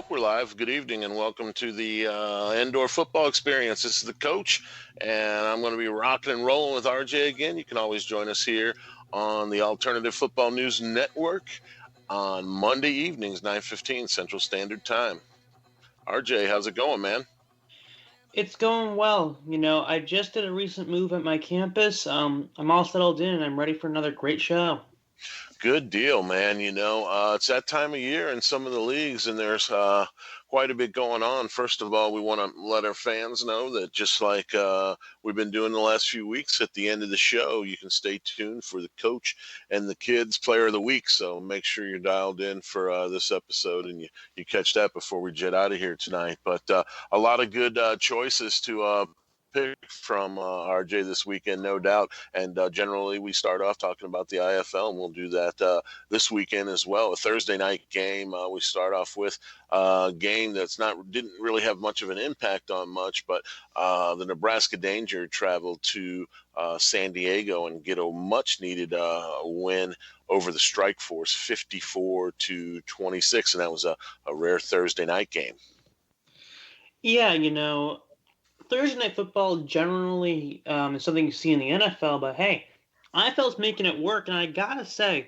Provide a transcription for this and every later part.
We're live. Good evening and welcome to the indoor football experience. This is the coach, and I'm going to be rocking and rolling with RJ again. You can always join us here on the Alternative Football News Network on Monday evenings, 9:15 Central Standard Time. RJ, how's it going, man? It's going well. I just did a recent move at my campus. I'm all settled in and I'm ready for another great show. Good deal, man. It's that time of year in some of the leagues, and there's quite a bit going on. First of all, we want to let our fans know that just like we've been doing the last few weeks, at the end of the show, you can stay tuned for the coach and the kids player of the week. So make sure you're dialed in for this episode and you catch that before we jet out of here tonight. But a lot of good choices to pick from RJ this weekend, no doubt. And generally, we start off talking about the IFL, and we'll do that this weekend as well. A Thursday night game. We start off with a game didn't really have much of an impact on much, but the Nebraska Danger traveled to San Diego and get a much-needed win over the Strike Force, 54-26, and that was a rare Thursday night game. Yeah, Thursday night football generally is something you see in the NFL, but hey, IFL's making it work, and I gotta say,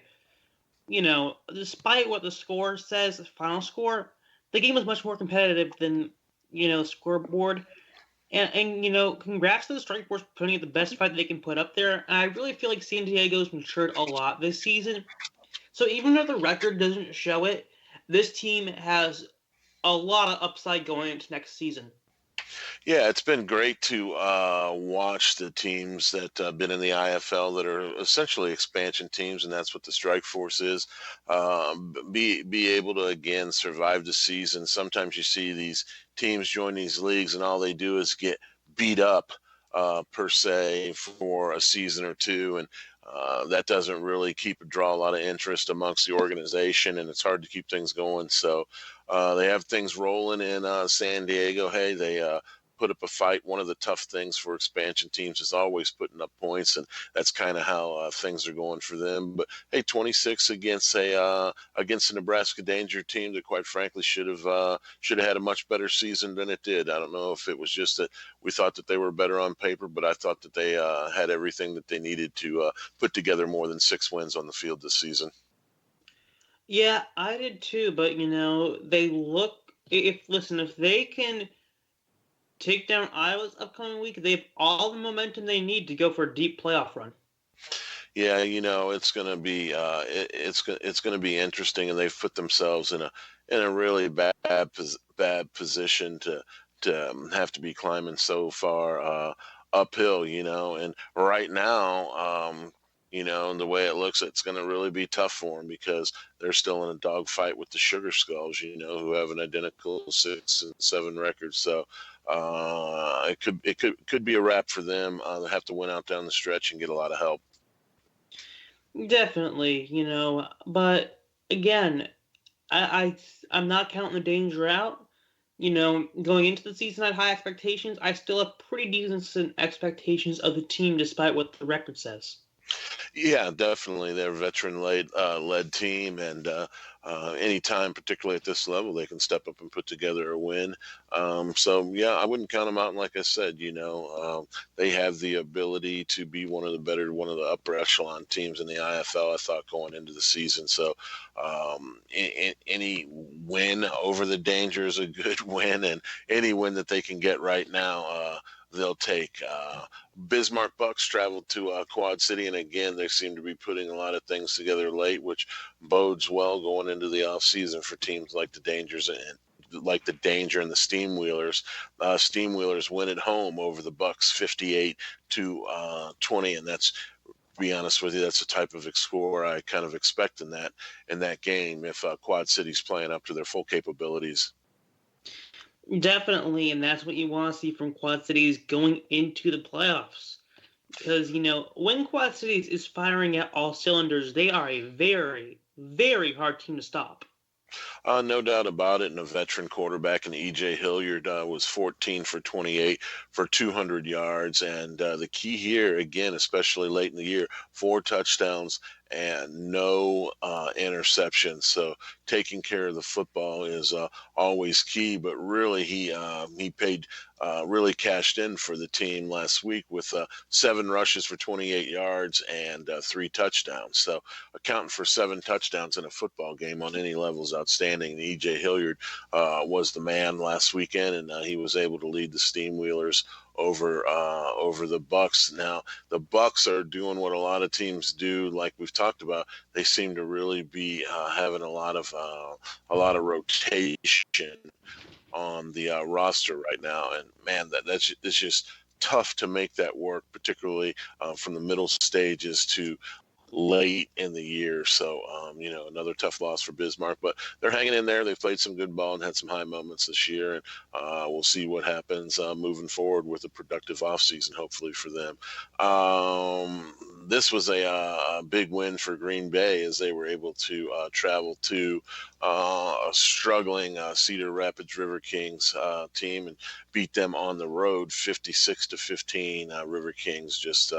despite what the score says, the final score, the game was much more competitive than, scoreboard. And congrats to the Strike Force putting up the best fight they can put up there. And I really feel like San Diego's matured a lot this season. So even though the record doesn't show it, this team has a lot of upside going into next season. Yeah, it's been great to watch the teams that have been in the IFL that are essentially expansion teams, and that's what the Strike Force is. Be able to again survive the season. Sometimes you see these teams join these leagues, and all they do is get beat up per se for a season or two, and that doesn't really draw a lot of interest amongst the organization, and it's hard to keep things going. So they have things rolling in San Diego. Hey, they put up a fight. One of the tough things for expansion teams is always putting up points, and that's kind of how things are going for them. But hey, 26 against a Nebraska Danger team that, quite frankly, should have had a much better season than it did. I don't know if it was just that we thought that they were better on paper, but I thought that they had everything that they needed to put together more than 6 wins on the field this season. Yeah, I did too, but they look. If they can take down Iowa's upcoming week, they have all the momentum they need to go for a deep playoff run. Yeah, it's going to be it's going to be interesting, and they've put themselves in a really bad position to have to be climbing so far uphill, and right now, and the way it looks, it's going to really be tough for them because they're still in a dogfight with the Sugar Skulls, who have an identical 6-7 record. So it could be a wrap for them. They'll have to win out down the stretch and get a lot of help. Definitely, but again, I'm not counting the Danger out. Going into the season, I had high expectations. I still have pretty decent expectations of the team, despite what the record says. Yeah, definitely. They're a veteran-led team, and anytime, particularly at this level, they can step up and put together a win. So, yeah, I wouldn't count them out. And like I said, they have the ability to be one of the upper echelon teams in the IFL, I thought, going into the season. So any win over the Danger is a good win, and any win that they can get right now, they'll take. Bismarck Bucks traveled to Quad City, and again, they seem to be putting a lot of things together late, which bodes well going into the offseason for teams like the Danger and the Steamwheelers. Steamwheelers win at home over the Bucks 58-20, and that's, to be honest with you, that's the type of score I kind of expect in that game if Quad City's playing up to their full capabilities. Definitely, and that's what you want to see from Quad Cities going into the playoffs. Because, when Quad Cities is firing at all cylinders, they are a very, very hard team to stop. No doubt about it. And a veteran quarterback in E.J. Hilliard was 14 for 28 for 200 yards. And the key here, again, especially late in the year, 4 touchdowns and no interceptions. So taking care of the football is always key. But really, he paid really cashed in for the team last week with 7 rushes for 28 yards and 3 touchdowns. So accounting for 7 touchdowns in a football game on any level is outstanding. E.J. Hilliard was the man last weekend, and he was able to lead the Steamwheelers over the Bucks. Now the Bucks are doing what a lot of teams do, like we've talked about. They seem to really be having a lot of rotation on the roster right now, and man, that's it's just tough to make that work, particularly from the middle stages to late in the year. So, another tough loss for Bismarck, but they're hanging in there. They've played some good ball and had some high moments this year, and we'll see what happens moving forward with a productive offseason, hopefully for them. This was a big win for Green Bay as they were able to travel to a struggling Cedar Rapids River Kings team and beat them on the road 56-15. River Kings just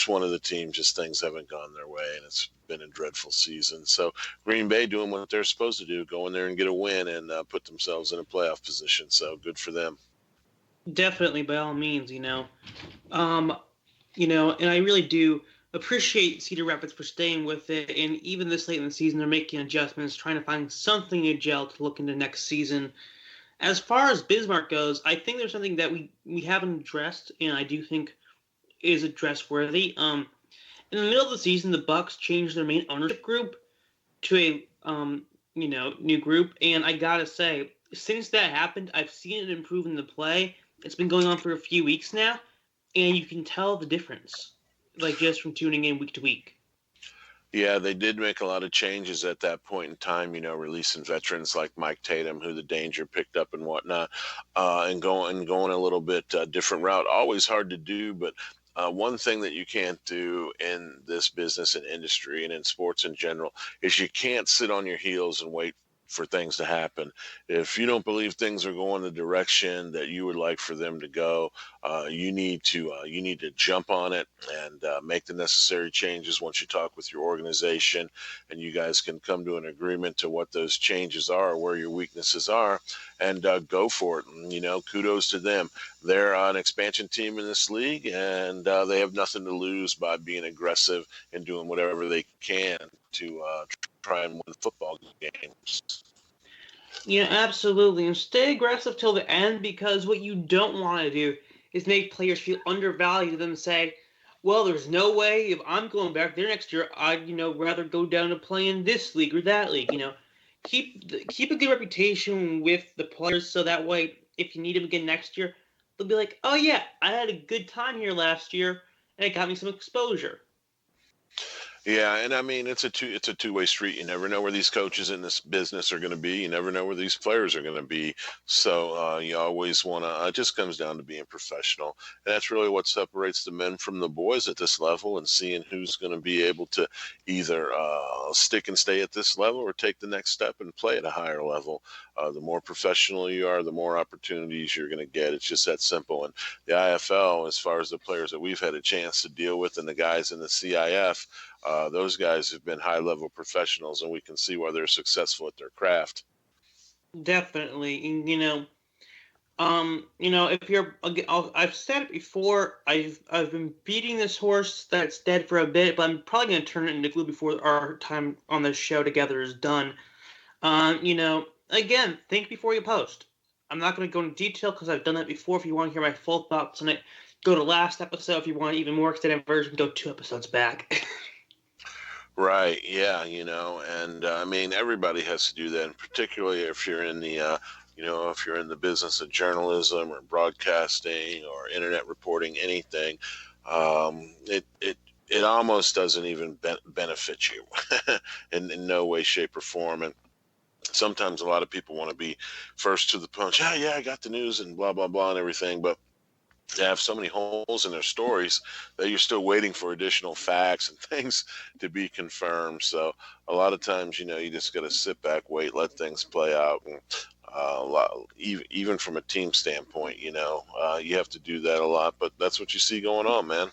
one of the teams, just things haven't gone their way, and it's been a dreadful season. So Green Bay doing what they're supposed to do, go in there and get a win and put themselves in a playoff position. So good for them. Definitely, by all means, and I really do appreciate Cedar Rapids for staying with it, and even this late in the season, they're making adjustments, trying to find something to gel to look into next season. As far as Bismarck goes, I think there's something that we haven't addressed, and I do think is address worthy. In the middle of the season, the Bucks changed their main ownership group to a new group, and I gotta say, since that happened, I've seen it improve in the play. It's been going on for a few weeks now, and you can tell the difference, like just from tuning in week to week. Yeah, they did make a lot of changes at that point in time, releasing veterans like Mike Tatum, who the Danger picked up and whatnot, and going a little bit different route. Always hard to do, but one thing that you can't do in this business and industry and in sports in general is you can't sit on your heels and wait for things to happen. If you don't believe things are going the direction that you would like for them to go, you need to jump on it and make the necessary changes once you talk with your organization, and you guys can come to an agreement to what those changes are, where your weaknesses are, and go for it. And, kudos to them. They're an expansion team in this league, and they have nothing to lose by being aggressive and doing whatever they can to try and win football games. Yeah, absolutely. And stay aggressive till the end, because what you don't want to do is make players feel undervalued and say, well, there's no way if I'm going back there next year, I'd, rather go down to play in this league or that league. Keep a good reputation with the players, so that way, if you need them again next year, they'll be like, oh yeah, I had a good time here last year, and it got me some exposure. Yeah, and I mean it's a two-way street. You never know where these coaches in this business are going to be. You never know where these players are going to be. So you always want to. It just comes down to being professional, and that's really what separates the men from the boys at this level, and seeing who's going to be able to either stick and stay at this level or take the next step and play at a higher level. The more professional you are, the more opportunities you're going to get. It's just that simple. And the IFL, as far as the players that we've had a chance to deal with, and the guys in the CIF. Those guys have been high-level professionals, and we can see why they're successful at their craft. Definitely, and, if you're, I've said it before. I've been beating this horse that's dead for a bit, but I'm probably gonna turn it into glue before our time on this show together is done. Again, think before you post. I'm not gonna go into detail because I've done that before. If you want to hear my full thoughts on it, go to last episode. If you want an even more extended version, go 2 episodes back. Right. Yeah. And I mean, everybody has to do that, and particularly if you're in the, if you're in the business of journalism or broadcasting or internet reporting, anything, it almost doesn't even benefit you in no way, shape, or form. And sometimes a lot of people want to be first to the punch. Yeah, I got the news and blah blah blah and everything, but they have so many holes in their stories that you're still waiting for additional facts and things to be confirmed. So a lot of times, you just got to sit back, wait, let things play out. And even from a team standpoint, you have to do that a lot, but that's what you see going on, man.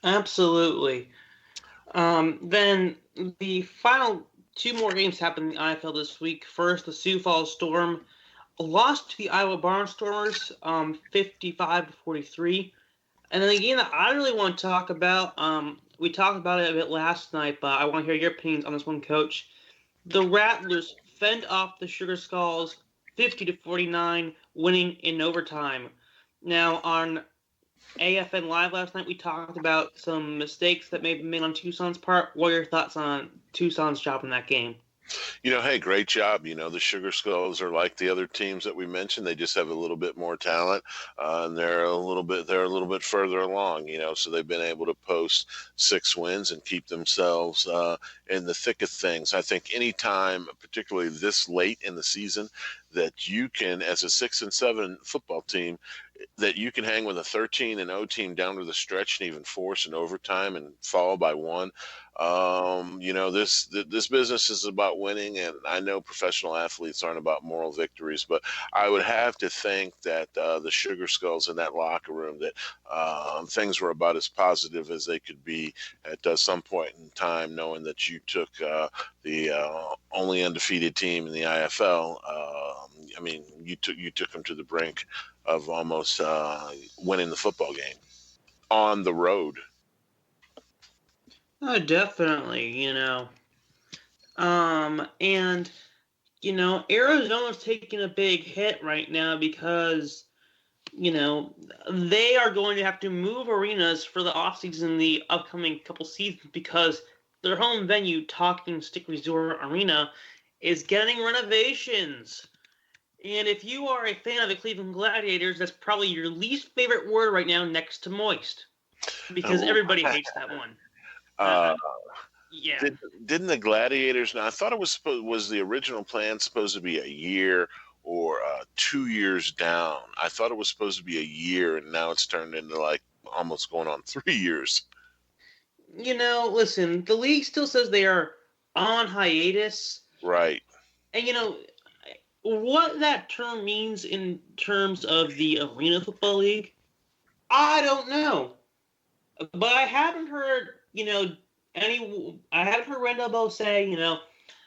Absolutely. Then the final two more games happened in the IFL this week. First, the Sioux Falls Storm lost to the Iowa Barnstormers, 55-43. And then the game that I really want to talk about, we talked about it a bit last night, but I want to hear your opinions on this one, Coach. The Rattlers fend off the Sugar Skulls 50-49, winning in overtime. Now, on AFN Live last night, we talked about some mistakes that may have been made on Tucson's part. What are your thoughts on Tucson's job in that game? Hey, great job. The Sugar Skulls are like the other teams that we mentioned. They just have a little bit more talent, and they're a little bit further along. So they've been able to post 6 wins and keep themselves in the thick of things. I think any time, particularly this late in the season, that you can, as a 6-7 football team, that you can hang with a 13-0 team down to the stretch and even force an overtime and fall by one. This business is about winning, and I know professional athletes aren't about moral victories, but I would have to think that the Sugar Skulls in that locker room, that things were about as positive as they could be at some point in time, knowing that you took the only undefeated team in the IFL. You took them to the brink of almost winning the football game on the road. Oh, definitely, and Arizona's taking a big hit right now because they are going to have to move arenas for the offseason the upcoming couple seasons because their home venue, Talking Stick Resort Arena, is getting renovations. And if you are a fan of the Cleveland Gladiators, that's probably your least favorite word right now next to moist. Because everybody hates that one. Yeah. Didn't the Gladiators? Now I thought it was the original plan supposed to be a year or 2 years down. I thought it was supposed to be a year, and now it's turned into like almost going on 3 years. Listen, the league still says they are on hiatus. Right. And what that term means in terms of the Arena Football League, I don't know. But I haven't heard, I haven't heard Randall say,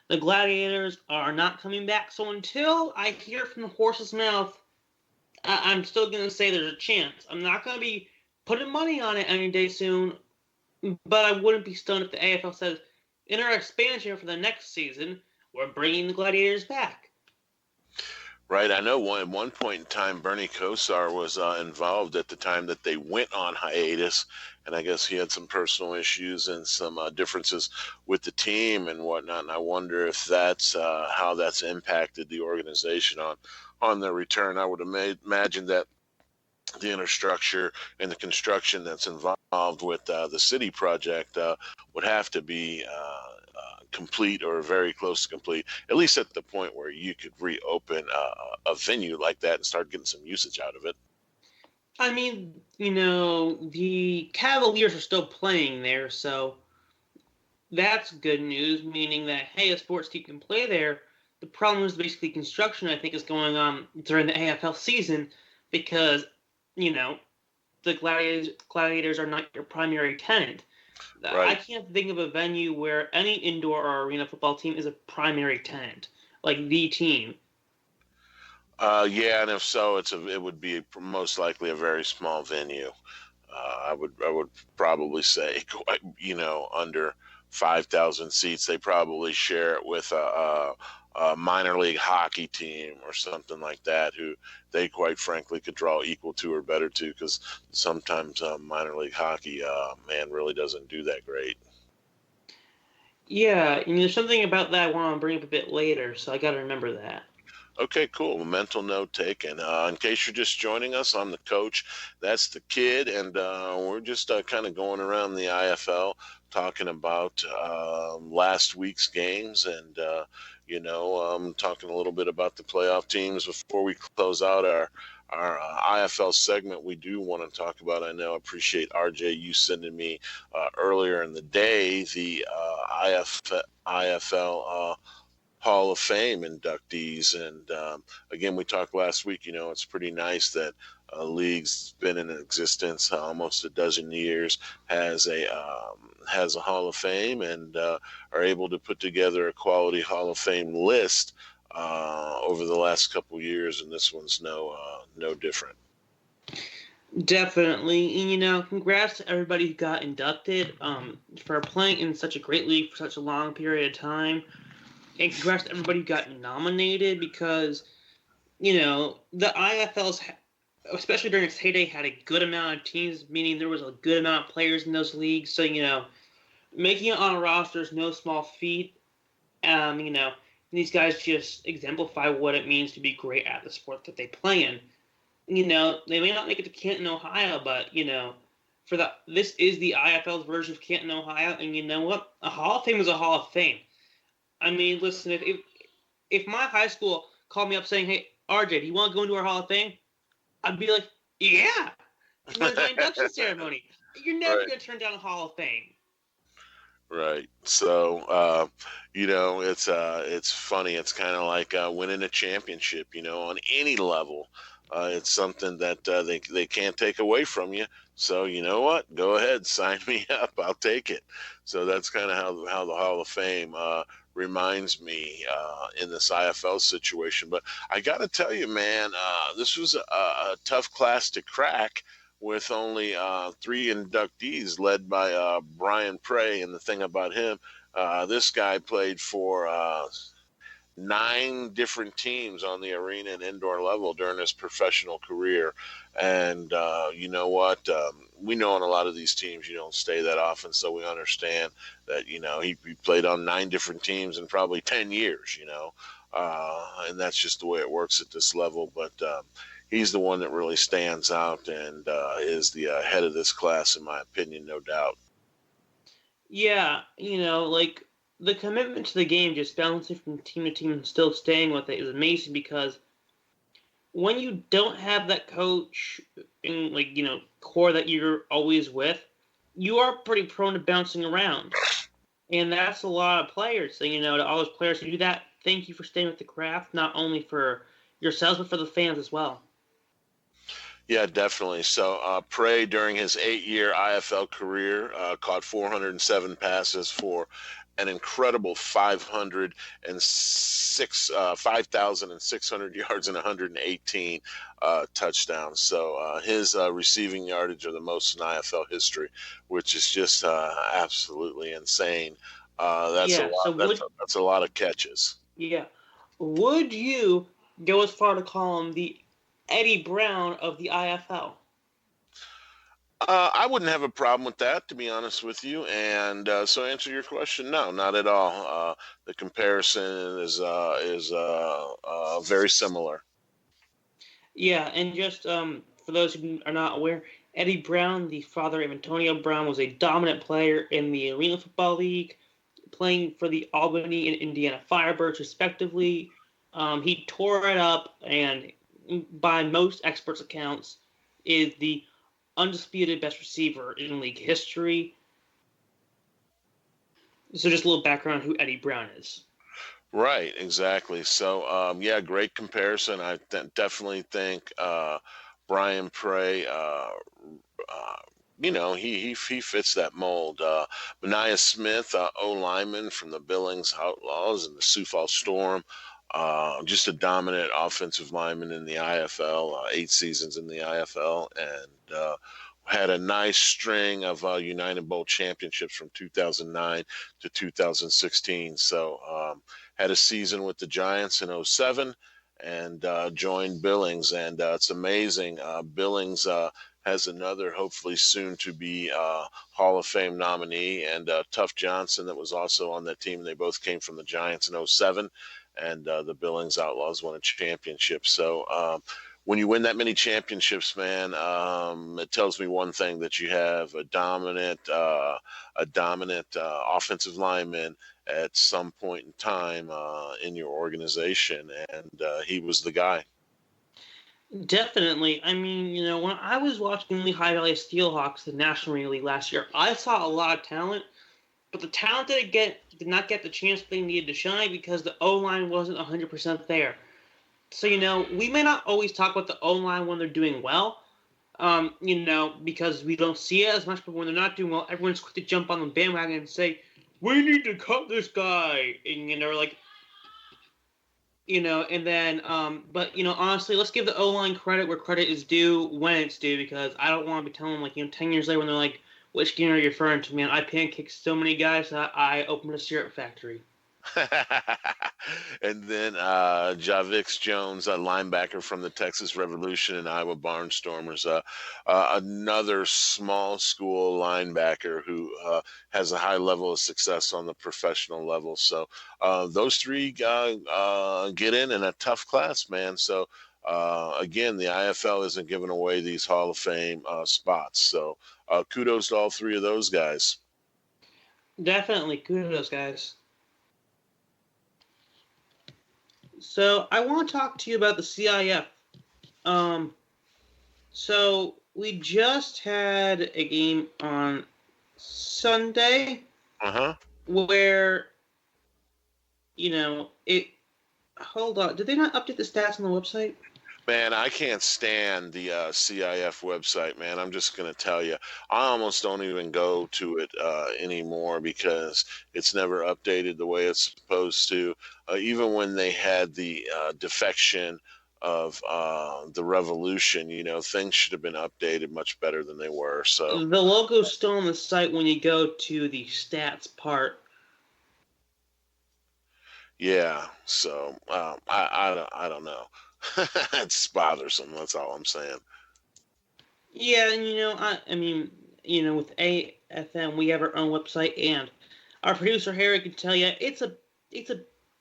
the Gladiators are not coming back. So until I hear from the horse's mouth, I'm still going to say there's a chance. I'm not going to be putting money on it any day soon, but I wouldn't be stunned if the AFL says, in our expansion for the next season, we're bringing the Gladiators back. Right. I know at one point in time, Bernie Kosar was involved at the time that they went on hiatus. And I guess he had some personal issues and some differences with the team and whatnot. And I wonder if that's how that's impacted the organization on their return. I would imagine that the infrastructure and the construction that's involved with the city project would have to be complete or very close to complete, at least at the point where you could reopen a venue like that and start getting some usage out of it. I mean, the Cavaliers are still playing there, so that's good news, meaning that, hey, a sports team can play there. The problem is basically construction, I think, is going on during the AFL season because, the Gladiators are not your primary tenant. Right. I can't think of a venue where any indoor or arena football team is a primary tenant, like the team. Yeah, and if so, it would be most likely a very small venue. I would probably say, under 5,000 seats. They probably share it with a minor league hockey team or something like that, who they quite frankly could draw equal to or better to, because sometimes minor league hockey, really doesn't do that great. Yeah, and there's something about that I want to bring up a bit later, so I got to remember that. Okay, cool. Mental note taken. In case you're just joining us, I'm the coach. That's the kid, and we're just kind of going around the IFL talking about last week's games and, talking a little bit about the playoff teams. Before we close out our IFL segment, we do want to talk about, I appreciate RJ, you sending me earlier in the day, the IFL Hall of Fame inductees. And again, we talked last week, it's pretty nice that league's been in existence almost a dozen years, has a Hall of Fame, and are able to put together a quality Hall of Fame list over the last couple years, and this one's no different. Definitely. And, congrats to everybody who got inducted for playing in such a great league for such a long period of time. And congrats to everybody who got nominated because, the IFL's, especially during its heyday, had a good amount of teams, meaning there was a good amount of players in those leagues. So, making it on a roster is no small feat. These guys just exemplify what it means to be great at the sport that they play in. They may not make it to Canton, Ohio, but, this is the IFL's version of Canton, Ohio, and you know what? A Hall of Fame is a Hall of Fame. I mean, listen, if my high school called me up saying, hey, RJ, do you want to go into our Hall of Fame? I'd be like, yeah. When's my induction ceremony? You're never going to turn down a Hall of Fame. Right. So, it's funny. It's kind of like winning a championship, on any level. It's something that they can't take away from you. So you know what? Go ahead, sign me up. I'll take it. So that's kind of how the Hall of Fame reminds me in this IFL situation. But I got to tell you, man, this was a tough class to crack with only 3 inductees led by Brian Prey. And the thing about him, this guy played for 9 different teams on the arena and indoor level during his professional career. And you know what? We know on a lot of these teams you don't stay that often, so we understand that, he played on 9 different teams in probably 10 years, and that's just the way it works at this level. But he's the one that really stands out and is the head of this class, in my opinion, no doubt. Yeah, the commitment to the game, just bouncing from team to team and still staying with it, is amazing because when you don't have that coach and core that you're always with, you are pretty prone to bouncing around, and that's a lot of players. So to all those players who do that, thank you for staying with the craft, not only for yourselves but for the fans as well. Yeah, definitely. So Prey, during his 8-year IFL career, caught 407 passes for an incredible 5,600 yards and 118 touchdowns. So his receiving yardage are the most in IFL history, which is just absolutely insane. That's a lot of catches. Yeah. Would you go as far to call him the Eddie Brown of the IFL? I wouldn't have a problem with that, to be honest with you. And so, answer your question, no, not at all. The comparison is very similar. Yeah, and just for those who are not aware, Eddie Brown, the father of Antonio Brown, was a dominant player in the Arena Football League, playing for the Albany and Indiana Firebirds, respectively. He tore it up, and by most experts' accounts, is the undisputed best receiver in league history. So just a little background on who Eddie Brown is. Right, exactly. So, great comparison. I definitely think Brian Prey, he fits that mold. Mania Smith, O-lineman from the Billings Outlaws and the Sioux Falls Storm. Just a dominant offensive lineman in the IFL, 8 seasons in the IFL, and had a nice string of United Bowl championships from 2009 to 2016. So had a season with the Giants in 2007 and joined Billings. And it's amazing. Billings has another, hopefully soon to be Hall of Fame nominee, and Tuff Johnson that was also on that team. They both came from the Giants in 2007. And the Billings Outlaws won a championship. So when you win that many championships, man, it tells me one thing, that you have a dominant offensive lineman at some point in time in your organization, and he was the guy. Definitely. I mean, when I was watching the Lehigh Valley Steelhawks, the National Arena League last year, I saw a lot of talent, but the talent did not get the chance they needed to shine because the O line wasn't 100% there. So we may not always talk about the O line when they're doing well, because we don't see it as much. But when they're not doing well, everyone's quick to jump on the bandwagon and say, "We need to cut this guy," and like, and then, but honestly, let's give the O line credit where credit is due when it's due, because I don't want to be telling them 10 years later when they're like, "Which game are you referring to, man? I pancaked so many guys that I opened a syrup factory." And then Javix Jones, a linebacker from the Texas Revolution and Iowa Barnstormers, another small school linebacker who has a high level of success on the professional level. So those three get in a tough class, man. So again, the IFL isn't giving away these Hall of Fame spots. So kudos to all three of those guys. Definitely, kudos, guys. So I want to talk to you about the CIF. So we just had a game on Sunday where it. Hold on, did they not update the stats on the website? Man, I can't stand the CIF website, man. I'm just going to tell you. I almost don't even go to it anymore because it's never updated the way it's supposed to. Even when they had the defection of the revolution, things should have been updated much better than they were. So the logo's still on the site when you go to the stats part. Yeah, so I don't know. It's bothersome. That's all I'm saying. Yeah, and I mean, with AFM, we have our own website, and our producer Harry can tell you it's a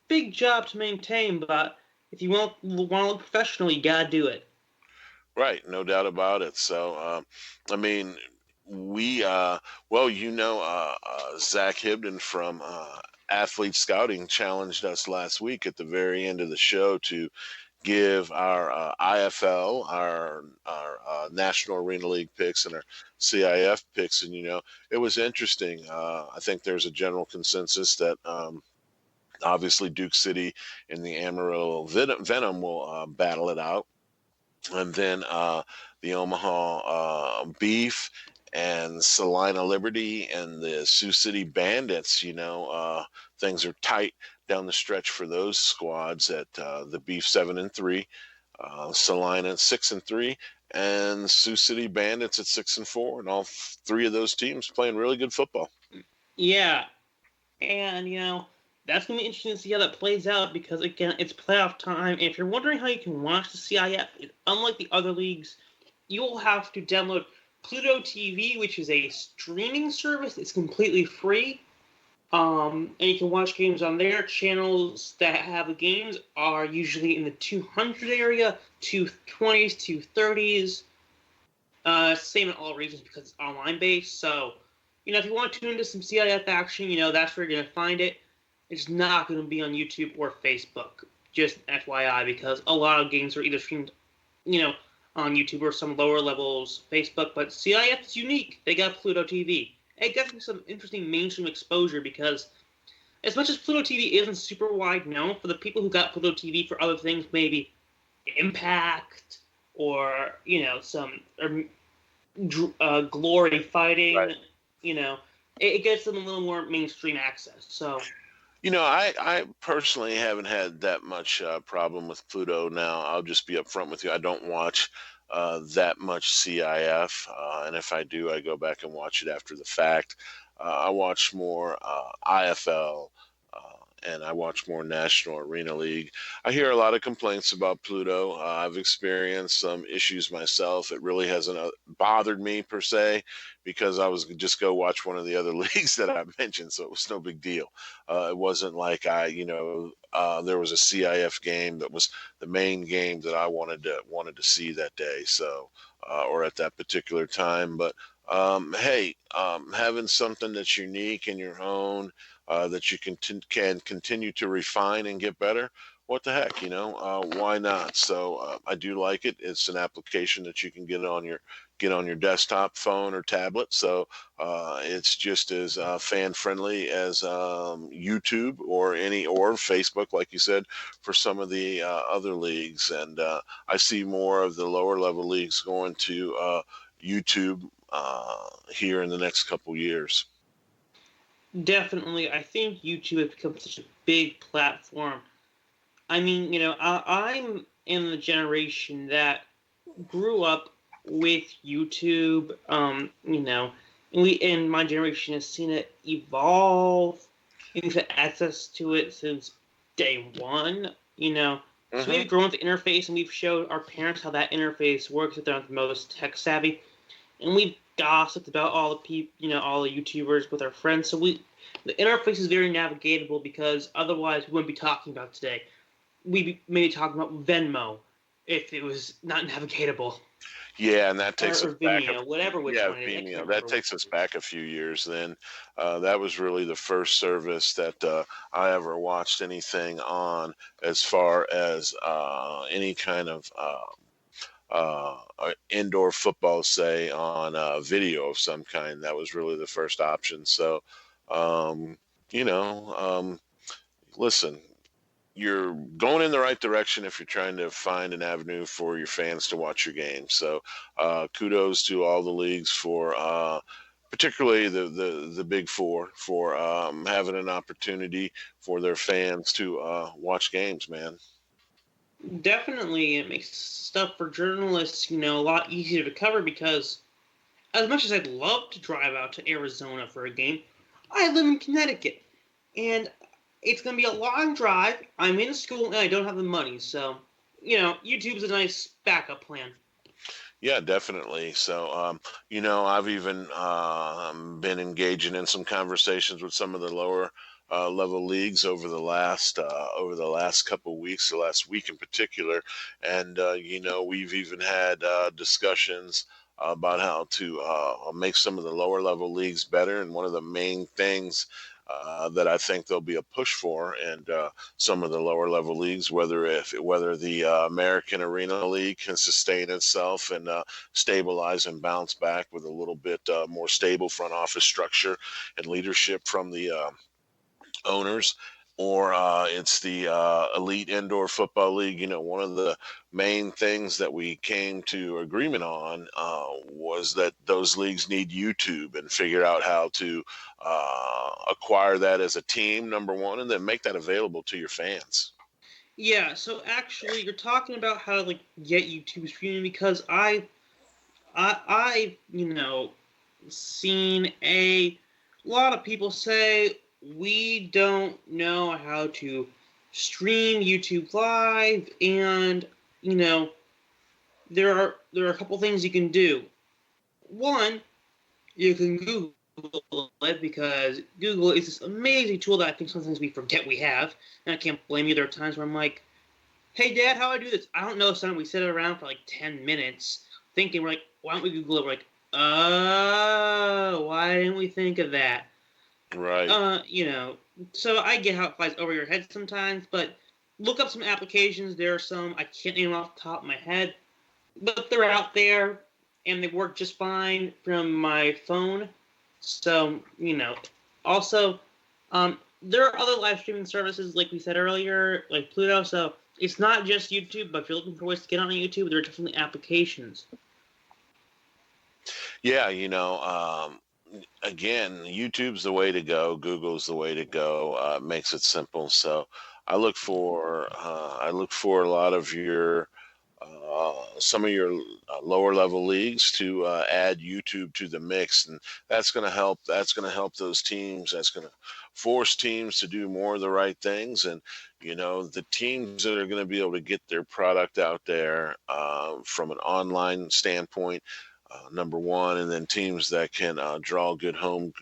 big job to maintain, but if you want to look professional, you gotta do it. Right, no doubt about it. So, I mean, we Zach Hibden from Athlete Scouting challenged us last week at the very end of the show to give our IFL, our National Arena League picks, and our CIF picks, and it was interesting. I think there's a general consensus that obviously Duke City and the Amarillo Venom will battle it out, and then the Omaha Beef and Salina Liberty and the Sioux City Bandits. Things are tight down the stretch for those squads. At the Beef 7-3, Salina at 6-3, and Sioux City Bandits at 6-4, and all three of those teams playing really good football. Yeah, and that's going to be interesting to see how that plays out because, again, it's playoff time. And if you're wondering how you can watch the CIF, unlike the other leagues, you will have to download Pluto TV, which is a streaming service. It's completely free. And you can watch games on their channels that have the games are usually in the 200 area, 220s, 230s. Same in all regions because it's online based. So, if you want to tune into some CIF action, that's where you're going to find it. It's not going to be on YouTube or Facebook. Just FYI, because a lot of games are either streamed, on YouTube or some lower levels Facebook. But CIF is unique. They got Pluto TV. It gets me some interesting mainstream exposure because as much as Pluto TV isn't super wide known, for the people who got Pluto TV for other things, maybe Impact or, some glory fighting, Right. It gets them a little more mainstream access. So, I personally haven't had that much problem with Pluto now. I'll just be upfront with you. I don't watch that much CIF, and if I do, I go back and watch it after the fact. I watch more IFL, and I watch more National Arena League. I hear a lot of complaints about Pluto. I've experienced some issues myself. It really hasn't bothered me per se because I was just go watch one of the other leagues that I mentioned, so it was no big deal. It wasn't like there was a CIF game that was the main game that I wanted to see that day, so or at that particular time. But hey, having something that's unique in your own, that you can continue to refine and get better, what the heck, why not? So I do like it. It's an application that you can get on your get on your desktop, phone, or tablet. So it's just as fan friendly as YouTube or Facebook, like you said, for some of the other leagues. And I see more of the lower level leagues going to YouTube here in the next couple years. Definitely, I think YouTube has become such a big platform. I mean, I'm in the generation that grew up with YouTube. And my generation has seen it evolve. We've had access to it since day one. So Mm-hmm. we've grown with the interface, and we've showed our parents how that interface works if they're not the most tech savvy, and we've gossiped about all the all the YouTubers with our friends. So the interface is very navigatable because otherwise we wouldn't be talking about today. We'd be maybe talking about Venmo if it was not navigatable. Yeah, and that takes us Or back. Vimeo, whatever which Yeah, one it is. I can't Vimeo. That remember. takes us back a few years. Then that was really the first service that I ever watched anything on, as far as any kind of indoor football, say on video of some kind. That was really the first option. So, um, you know, listen, you're going in the right direction if you're trying to find an avenue for your fans to watch your game. So kudos to all the leagues for particularly the big four for having an opportunity for their fans to watch games, man. Definitely, it makes stuff for journalists, a lot easier to cover because as much as I'd love to drive out to Arizona for a game, I live in Connecticut, and it's going to be a long drive. I'm in school and I don't have the money, so YouTube's a nice backup plan. Yeah, definitely. So, I've even been engaging in some conversations with some of the lower level leagues over the last couple of weeks, the last week in particular, and we've even had discussions about how to make some of the lower level leagues better. And one of the main things that I think there'll be a push for, and some of the lower level leagues, whether the American Arena League can sustain itself and stabilize and bounce back with a little bit more stable front office structure and leadership from the owners, or it's the Elite Indoor Football League. One of the main things that we came to agreement on was that those leagues need YouTube and figure out how to acquire that as a team, number one, and then make that available to your fans. Yeah, so actually, you're talking about how to get YouTube streaming because I've seen a lot of people say we don't know how to stream YouTube Live, and there are a couple things you can do. One, you can Google it because Google is this amazing tool that I think sometimes we forget we have, and I can't blame you. There are times where I'm like, "Hey, Dad, how do I do this?" I don't know. Son, we sit around for like 10 minutes thinking. We're like, "Why don't we Google it?" We're like, "Oh, why didn't we think of that?" Right. You know. So I get how it flies over your head sometimes, but look up some applications. There are some I can't name off the top of my head, but they're out there and they work just fine from my phone. So also, there are other live streaming services like we said earlier, like Pluto. So it's not just YouTube, but if you're looking for ways to get on YouTube, there are definitely applications. Yeah, again, YouTube's the way to go. Google's the way to go. Makes it simple. So I look for a lot of your some of your lower level leagues to add YouTube to the mix, and that's going to help. That's going to help those teams. That's going to force teams to do more of the right things, and the teams that are going to be able to get their product out there from an online standpoint, number one, and then teams that can draw good home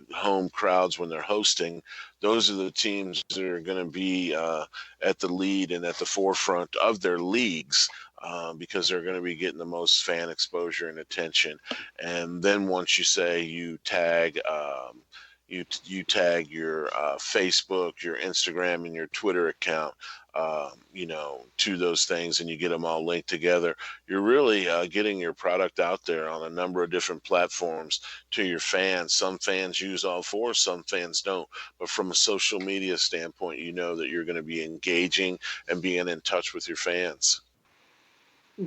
crowds when they're hosting. Those are the teams that are going to be at the lead and at the forefront of their leagues. Because they're going to be getting the most fan exposure and attention. And then once you say you tag you tag your Facebook, your Instagram, and your Twitter account, to those things, and you get them all linked together. You're really getting your product out there on a number of different platforms to your fans. Some fans use all four, some fans don't. But from a social media standpoint, you know that you're going to be engaging and being in touch with your fans.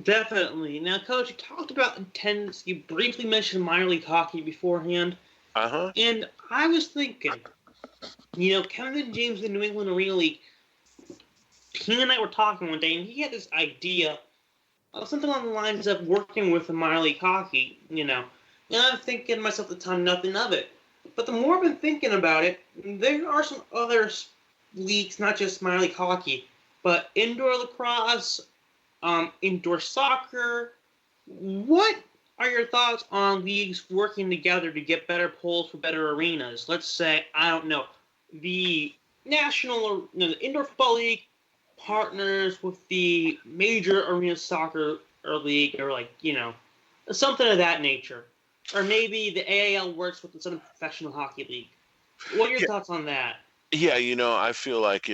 Definitely. Now, Coach, you talked about attendance. You briefly mentioned minor league hockey beforehand. Uh-huh. And I was thinking, Kevin James in the New England Arena League, he and I were talking one day, and he had this idea of something along the lines of working with the minor league hockey, And I'm thinking to myself at the time, nothing of it. But the more I've been thinking about it, there are some other leagues, not just minor league hockey, but indoor lacrosse, indoor soccer. What are your thoughts on leagues working together to get better polls for better arenas? Let's say, I don't know, the the Indoor Football League partners with the major arena soccer league, or something of that nature. Or maybe the AAL works with the Southern Professional Hockey League. What are your thoughts on that? Yeah, I feel like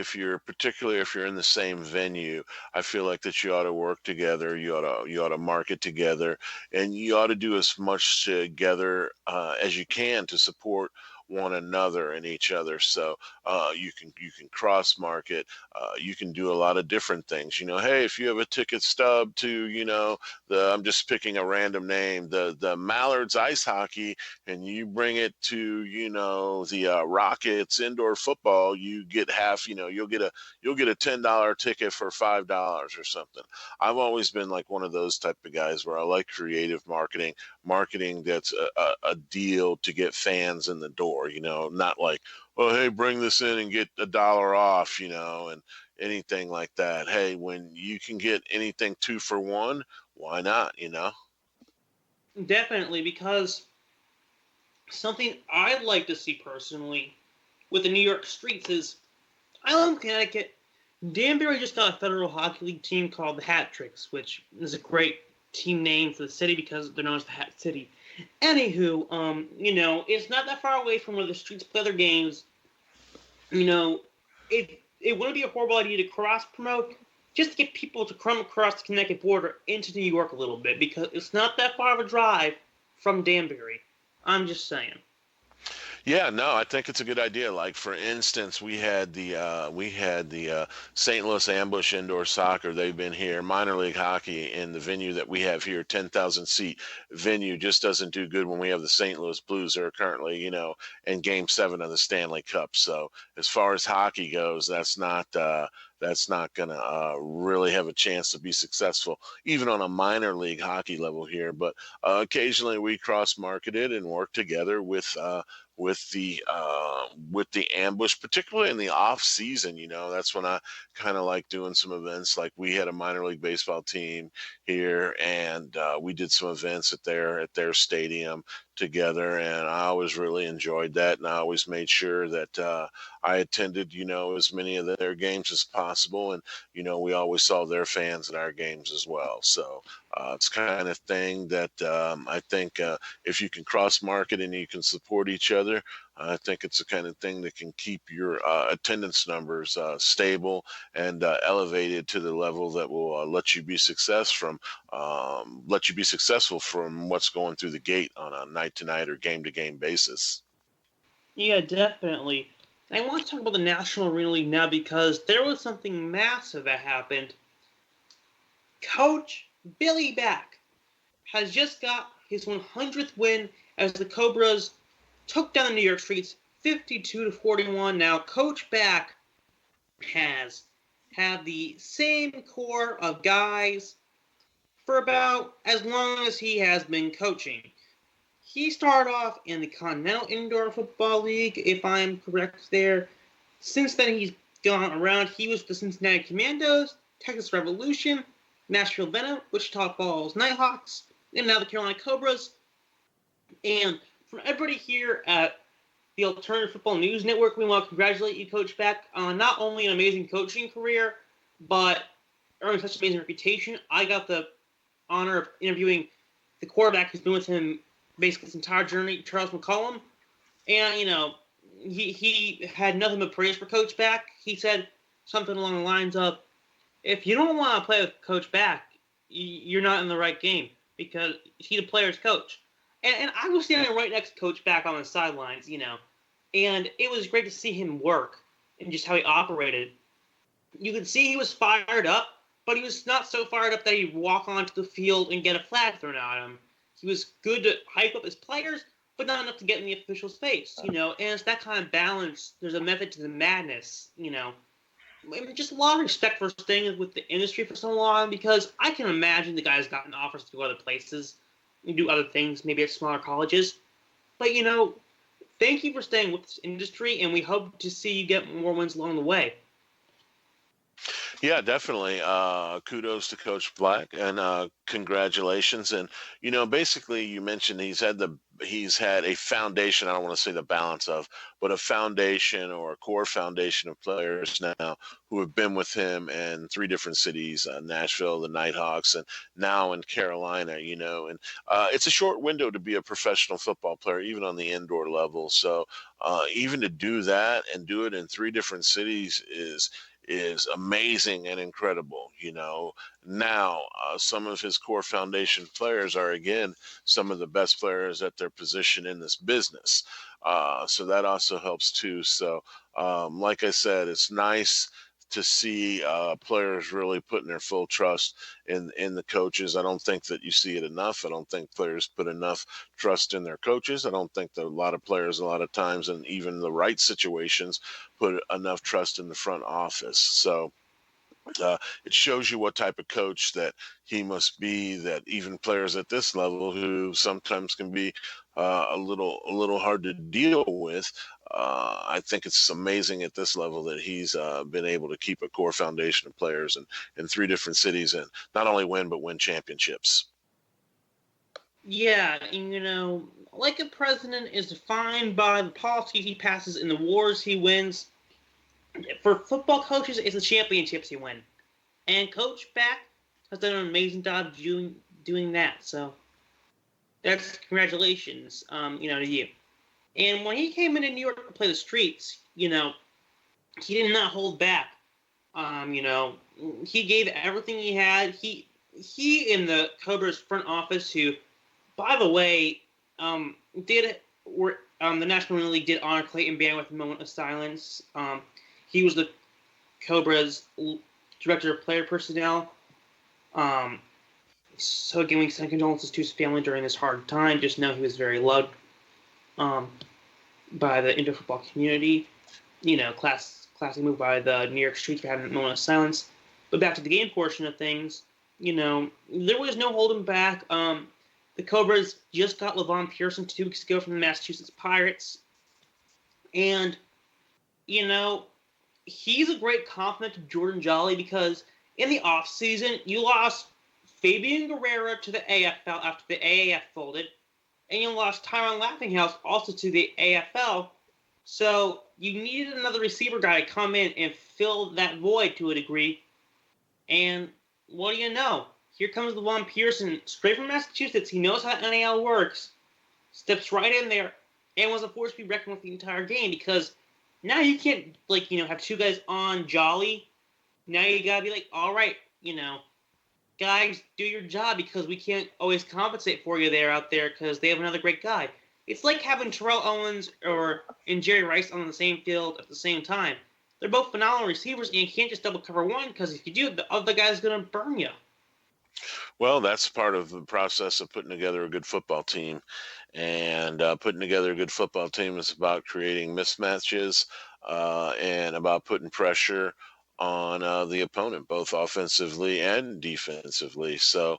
particularly if you're in the same venue, I feel like that you ought to work together. You ought to market together, and you ought to do as much together as you can to support one another and each other. So you can cross market. You can do a lot of different things. Hey, if you have a ticket stub to I'm just picking a random name, the Mallards ice hockey, and you bring it to the Rockets indoor football, you get half. You'll get a $10 ticket for $5 or something. I've always been like one of those type of guys where I like creative marketing that's a deal to get fans in the door. Not like, oh, hey, bring this in and get $1 off, and anything like that. Hey, when you can get anything 2 for 1, why not? Definitely, because something I'd like to see personally with the New York streets is, I live in Connecticut. Danbury just got a Federal Hockey League team called the Hat Tricks, which is a great team name for the city because they're known as the Hat City. Anywho, it's not that far away from where the streets play their games. It wouldn't be a horrible idea to cross promote just to get people to come across the Connecticut border into New York a little bit, because it's not that far of a drive from Danbury. I'm just saying. Yeah, no, I think it's a good idea. Like for instance, we had the St. Louis Ambush indoor soccer. They've been here. Minor league hockey in the venue that we have here, 10,000 seat venue, just doesn't do good when we have the St. Louis Blues that are currently, in Game 7 of the Stanley Cup. So as far as hockey goes, that's not going to really have a chance to be successful, even on a minor league hockey level here. But occasionally we cross marketed and work together with the ambush, particularly in the off season. That's when I kind of like doing some events. Like we had a minor league baseball team here, and we did some events at their stadium together, and I always really enjoyed that, and I always made sure that I attended as many of their games as possible, and we always saw their fans at our games as well. So it's kind of thing that I think if you can cross market and you can support each other, I think it's the kind of thing that can keep your attendance numbers stable and elevated to the level that will let you be successful from what's going through the gate on a night to night or game to game basis. Yeah, definitely. I want to talk about the National Arena League now because there was something massive that happened. Coach Billy Back has just got his 100th win as the Cobras took down the New York streets 52-41. Now, Coach Back has had the same core of guys for about as long as he has been coaching. He started off in the Continental Indoor Football League, if I'm correct there. Since then, he's gone around. He was the Cincinnati Commandos, Texas Revolution, Nashville Venom, Wichita Falls Nighthawks, and now the Carolina Cobras. And from everybody here at the Alternative Football News Network, we want to congratulate you, Coach Beck, on not only an amazing coaching career, but earning such an amazing reputation. I got the honor of interviewing the quarterback who's been with him basically his entire journey, Charles McCollum. And, he had nothing but praise for Coach Back. He said something along the lines of, "If you don't want to play with Coach Back, you're not in the right game because he's the player's coach." And I was standing right next to Coach Back on the sidelines, and it was great to see him work and just how he operated. You could see he was fired up, but he was not so fired up that he'd walk onto the field and get a flag thrown at him. He was good to hype up his players, but not enough to get in the official's face, and it's that kind of balance. There's a method to the madness, just a lot of respect for staying with the industry for so long, because I can imagine the guy's gotten offers to go other places and do other things, maybe at smaller colleges. But, thank you for staying with this industry, and we hope to see you get more wins along the way. Yeah, definitely. Kudos to Coach Black, and congratulations. And basically, you mentioned he's had a foundation. I don't want to say the balance of, but a foundation or a core foundation of players now who have been with him in 3 different cities: Nashville, the Nighthawks, and now in Carolina. And it's a short window to be a professional football player, even on the indoor level. So even to do that and do it in 3 different cities is amazing and incredible. Now some of his core foundation players are, again, some of the best players at their position in this business. So that also helps too. So like I said, it's nice to see players really putting their full trust in the coaches. I don't think that you see it enough. I don't think players put enough trust in their coaches. I don't think that a lot of players, a lot of times, and even the right situations, put enough trust in the front office. So it shows you what type of coach that he must be, that even players at this level, who sometimes can be a little hard to deal with, I think it's amazing at this level that he's been able to keep a core foundation of players in 3 different cities, and not only win, but win championships. Yeah, and like a president is defined by the policy he passes and the wars he wins. For football coaches, it's the championships you win. And Coach Back has done an amazing job doing that. So that's congratulations, to you. And when he came into New York to play the streets, he did not hold back. He gave everything he had. He in the Cobras front office, who, by the way, the National League did honor Clayton Band with a moment of silence. He was the Cobras director of player personnel. So again, we send condolences to his family during this hard time. Just know he was very loved by the indoor football community. Classic move by the New York streets for having a moment of silence. But back to the game portion of things, there was no holding back. The Cobras just got LaVon Pearson 2 weeks ago from the Massachusetts Pirates. And, he's a great compliment to Jordan Jolly, because in the offseason, you lost Fabian Guerrero to the AFL after the AAF folded, and you lost Tyron Laughinghouse also to the AFL. So you needed another receiver guy to come in and fill that void to a degree. And what do you know? Here comes LaVon Pearson, straight from Massachusetts. He knows how NAL works, steps right in there, and was a force to be reckoned with the entire game, because now you can't, have 2 guys on Jolly. Now you gotta be like, all right, guys, do your job, because we can't always compensate for you out there, because they have another great guy. It's like having Terrell Owens and Jerry Rice on the same field at the same time. They're both phenomenal receivers, and you can't just double cover one, because if you do, the other guy's gonna burn you. Well, that's part of the process of putting together a good football team. And putting together a good football team is about creating mismatches and about putting pressure on the opponent, both offensively and defensively. So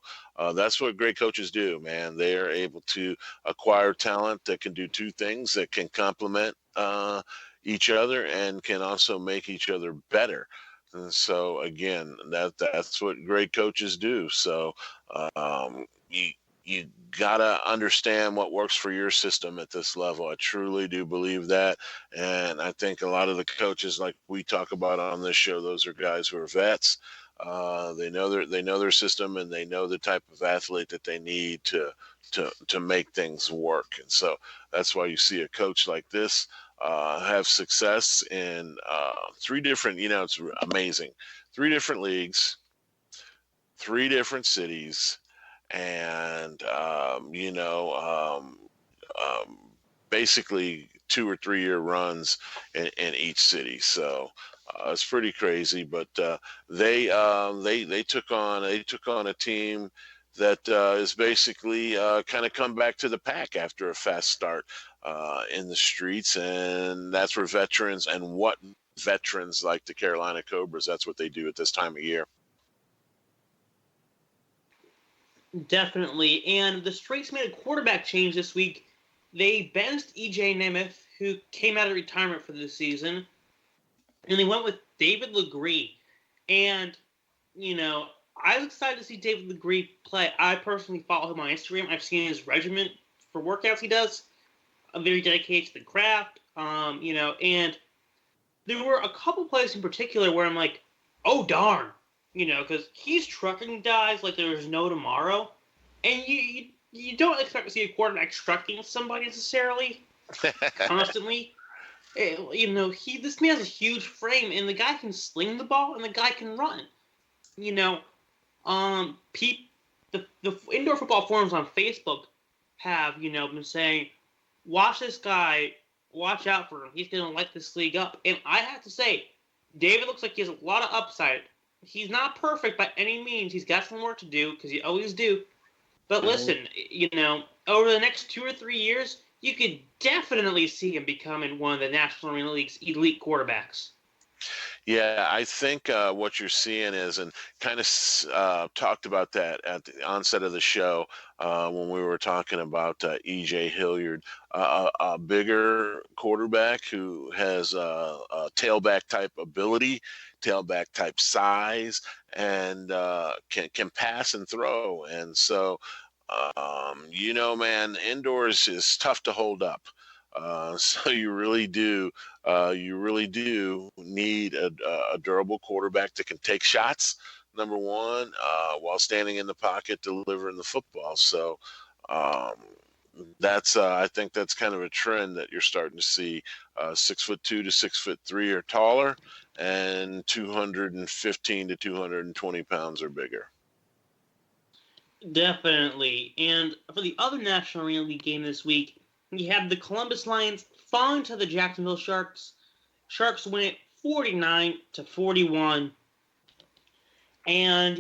that's what great coaches do, man. They are able to acquire talent that can do 2 things, that can complement each other and can also make each other better. And so again, that's what great coaches do. So you gotta understand what works for your system at this level. I truly do believe that, and I think a lot of the coaches, like we talk about on this show, those are guys who are vets. They know their system, and they know the type of athlete that they need to make things work. And so that's why you see a coach like this have success in 3 different. It's amazing. 3 different leagues, 3 different cities, and basically 2 or 3 year runs in each city. So it's pretty crazy. But they took on a team that is basically kind of come back to the pack after a fast start in the streets, and that's where veterans and what veterans like the Carolina Cobras. That's what they do at this time of year. Definitely. And the Straits made a quarterback change this week. They benched E.J. Nemeth, who came out of retirement for this season, and they went with David Legree. And, I was excited to see David Legree play. I personally follow him on Instagram. I've seen his regimen for workouts he does. I'm very dedicated to the craft, and there were a couple plays in particular where I'm like, oh, darn, because he's trucking guys like there's no tomorrow. And you don't expect to see a quarterback trucking somebody necessarily constantly. This man has a huge frame, and the guy can sling the ball, and the guy can run. The indoor football forums on Facebook have, been saying, watch this guy, watch out for him. He's going to light this league up. And I have to say, David looks like he has a lot of upside. He's not perfect by any means. He's got some work to do, because you always do. But listen, over the next 2 or 3 years, you could definitely see him becoming one of the National Arena League's elite quarterbacks. Yeah, I think what you're seeing is, and kind of talked about that at the onset of the show when we were talking about E.J. Hilliard, a bigger quarterback who has a tailback type ability, tailback type size, and can pass and throw. And so, man, indoors is tough to hold up. So you really do need a durable quarterback that can take shots, number one, while standing in the pocket, delivering the football. So I think that's kind of a trend that you're starting to see. 6'2" to 6'3" or taller, and 215 to 220 pounds or bigger. Definitely. And for the other National Arena League game this week, you have the Columbus Lions falling to the Jacksonville Sharks. Sharks win it 49-41. And,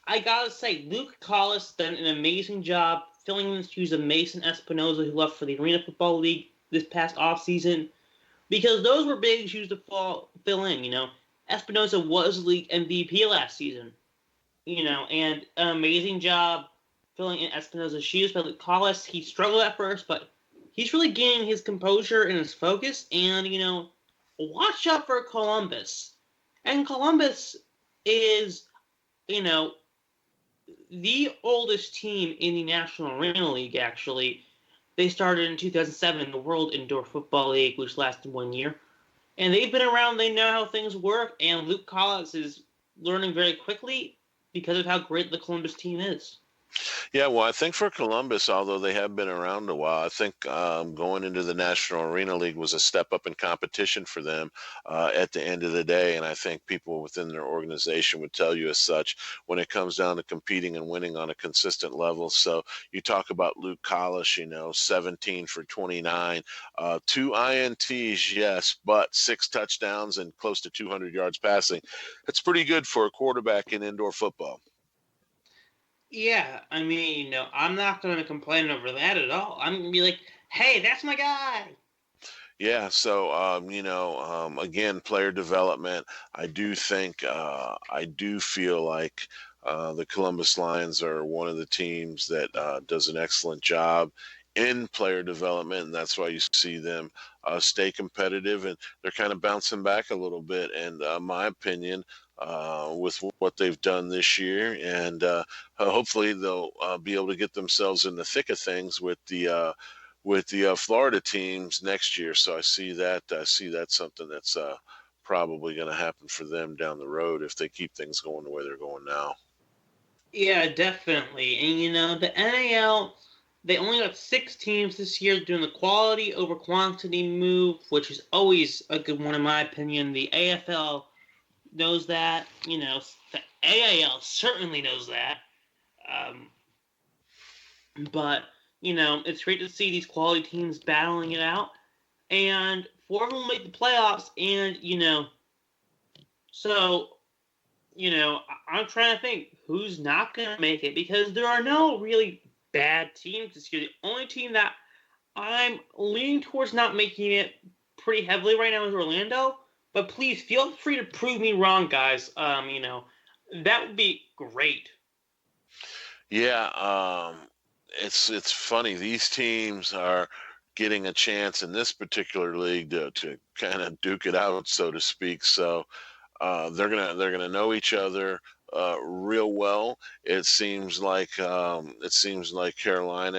I gotta say, Luke Collis done an amazing job filling in the shoes of Mason Espinoza, who left for the Arena Football League this past offseason. Because those were big shoes to fill in, Espinoza was league MVP last season. And an amazing job filling in Espinoza's shoes. But Luke Collis, he struggled at first, but he's really gaining his composure and his focus. And, watch out for Columbus. And Columbus is, the oldest team in the National Arena League, actually. They started in 2007 in the World Indoor Football League, which lasted 1 year. And they've been around. They know how things work. And Luke Collis is learning very quickly because of how great the Columbus team is. Yeah, well, I think for Columbus, although they have been around a while, I think going into the National Arena League was a step up in competition for them at the end of the day. And I think people within their organization would tell you as such when it comes down to competing and winning on a consistent level. So you talk about Luke Collis, 17 for 29, 2 INTs, yes, but 6 touchdowns and close to 200 yards passing. It's pretty good for a quarterback in indoor football. Yeah, I'm not going to complain over that at all. I'm going to be like, hey, that's my guy. Yeah, so again, player development. I do feel like the Columbus Lions are one of the teams that does an excellent job in player development, and that's why you see them stay competitive, and they're kind of bouncing back a little bit. And my opinion, with what they've done this year, and hopefully they'll be able to get themselves in the thick of things with the Florida teams next year. So I see that something that's probably going to happen for them down the road if they keep things going the way they're going now. Yeah, definitely. And the NAL, They only got 6 teams this year doing the quality over quantity move, which is always a good one in my opinion. The AFL knows that. The AAL certainly knows that. But, it's great to see these quality teams battling it out. And 4 of them will make the playoffs. And, I'm trying to think who's not going to make it, because there are no really bad teams this year. The only team that I'm leaning towards not making it pretty heavily right now is Orlando. But please feel free to prove me wrong, guys. That would be great. Yeah, it's funny. These teams are getting a chance in this particular league to kind of duke it out, so to speak. So they're gonna know each other real well. It seems like Carolina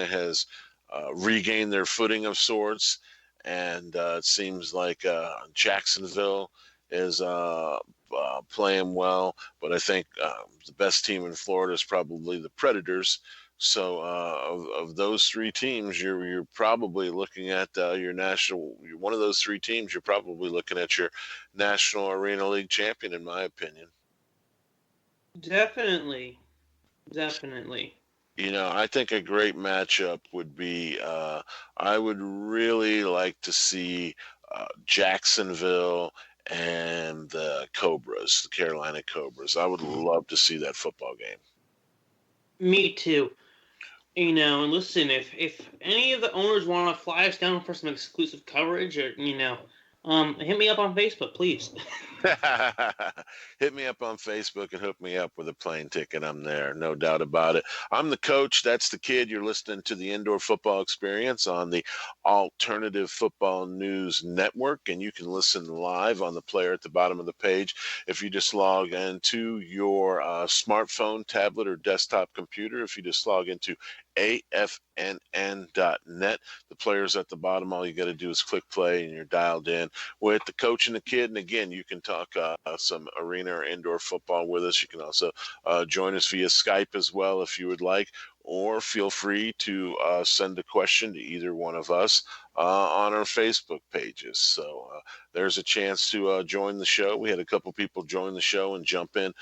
has regained their footing of sorts, and it seems like Jacksonville is playing well. But I think the best team in Florida is probably the Predators. So of those 3 teams, you're probably looking at your national. One of those 3 teams, you're probably looking at your National Arena League champion, in my opinion. Definitely. I think a great matchup would be. I would really like to see Jacksonville and the Cobras, the Carolina Cobras. I would love to see that football game. Me too. And listen, if any of the owners want to fly us down for some exclusive coverage, or hit me up on Facebook, please. Hit me up on Facebook and hook me up with a plane ticket. I'm there, no doubt about it. I'm the coach. That's the kid. You're listening to the Indoor Football Experience on the Alternative Football News Network, and you can listen live on the player at the bottom of the page. If you just log into your smartphone, tablet, or desktop computer, if you just log into afnn.net. The players at the bottom, all you got to do is click play and you're dialed in with the coach and the kid. And again, you can talk some arena or indoor football with us. You can also join us via Skype as well if you would like, or feel free to send a question to either one of us on our Facebook pages. So there's a chance to join the show. We had a couple people join the show and jump in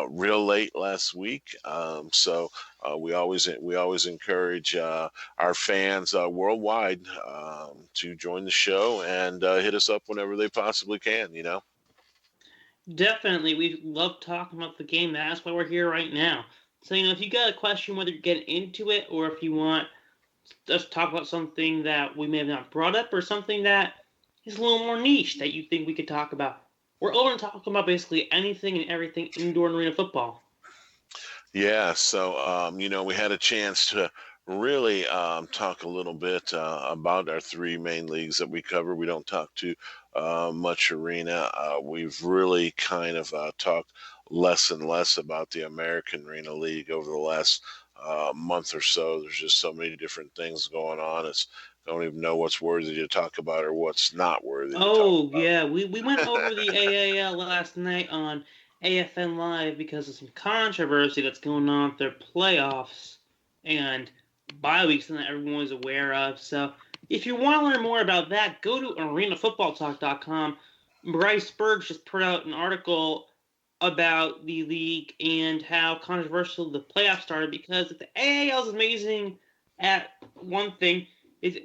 real late last week. So we always encourage our fans worldwide to join the show and hit us up whenever they possibly can. Definitely, we love talking about the game. That's why we're here right now. So if you got a question, whether you're getting into it or if you want us to talk about something that we may have not brought up or something that is a little more niche that you think we could talk about, we're open to talking about basically anything and everything indoor and arena football. Yeah, so we had a chance to really talk a little bit about our 3 main leagues that we cover. We don't talk too much arena. We've really kind of talked less and less about the American Arena League over the last month or so. There's just so many different things going on. I don't even know what's worthy to talk about or what's not worthy to talk about. Yeah, we went over the AAL last night on AFL Live because of some controversy that's going on with their playoffs and bye weeks that everyone is aware of. So if you want to learn more about that, go to arenafootballtalk.com. Bryce Bergs just put out an article about the league and how controversial the playoffs started, because if the AAL is amazing at one thing, if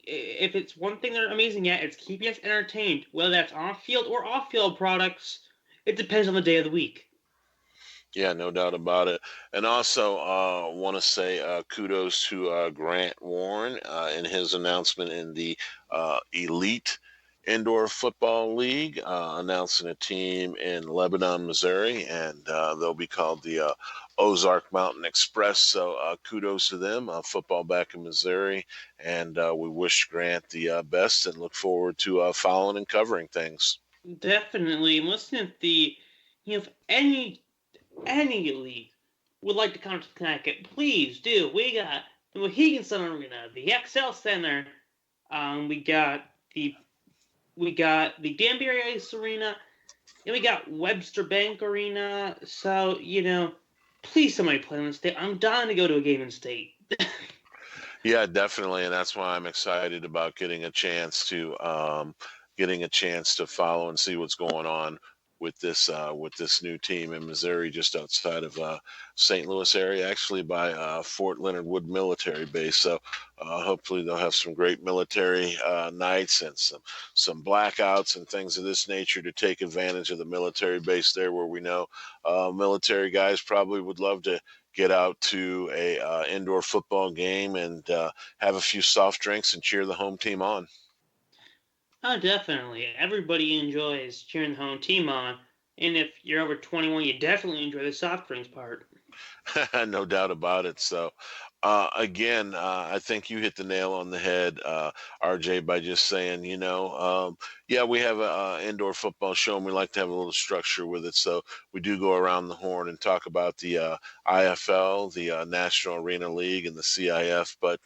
it's one thing they're amazing at, it's keeping us entertained, whether that's on-field or off-field products. It depends on the day of the week. Yeah, no doubt about it. And also want to say kudos to Grant Warren in his announcement in the Elite Indoor Football League, announcing a team in Lebanon, Missouri, and they'll be called the Ozark Mountain Express. So kudos to them, football back in Missouri, and we wish Grant the best and look forward to following and covering things. Definitely. And listen, if any league would like to come to Connecticut, please do. We got the Mohegan Sun Arena, the XL Center, we got the Danbury Ice Arena, and we got Webster Bank Arena. So please somebody play in the state. I'm dying to go to a game in state. Yeah, definitely, and that's why I'm excited about getting a chance to follow and see what's going on with this new team in Missouri, just outside of St. Louis area, actually by Fort Leonard Wood Military Base. So hopefully they'll have some great military nights and some blackouts and things of this nature to take advantage of the military base there, where we know military guys probably would love to get out to a indoor football game and have a few soft drinks and cheer the home team on. Oh, definitely. Everybody enjoys cheering the home team on, and if you're over 21, you definitely enjoy the soft drinks part. No doubt about it. So, again, I think you hit the nail on the head, RJ, by just saying, yeah, we have a indoor football show and we like to have a little structure with it. So we do go around the horn and talk about the IFL, the National Arena League, and the CIF. But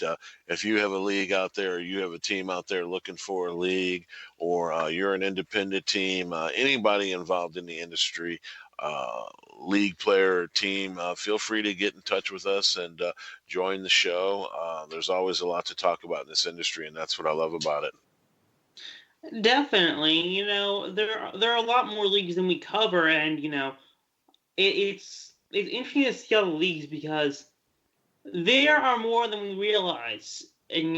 if you have a league out there, or you have a team out there looking for a league, or you're an independent team, anybody involved in the industry, uh, league player or team, feel free to get in touch with us and join the show. There's always a lot to talk about in this industry, and that's what I love about it. Definitely, there are a lot more leagues than we cover, and it's interesting to see all the leagues because there are more than we realize, and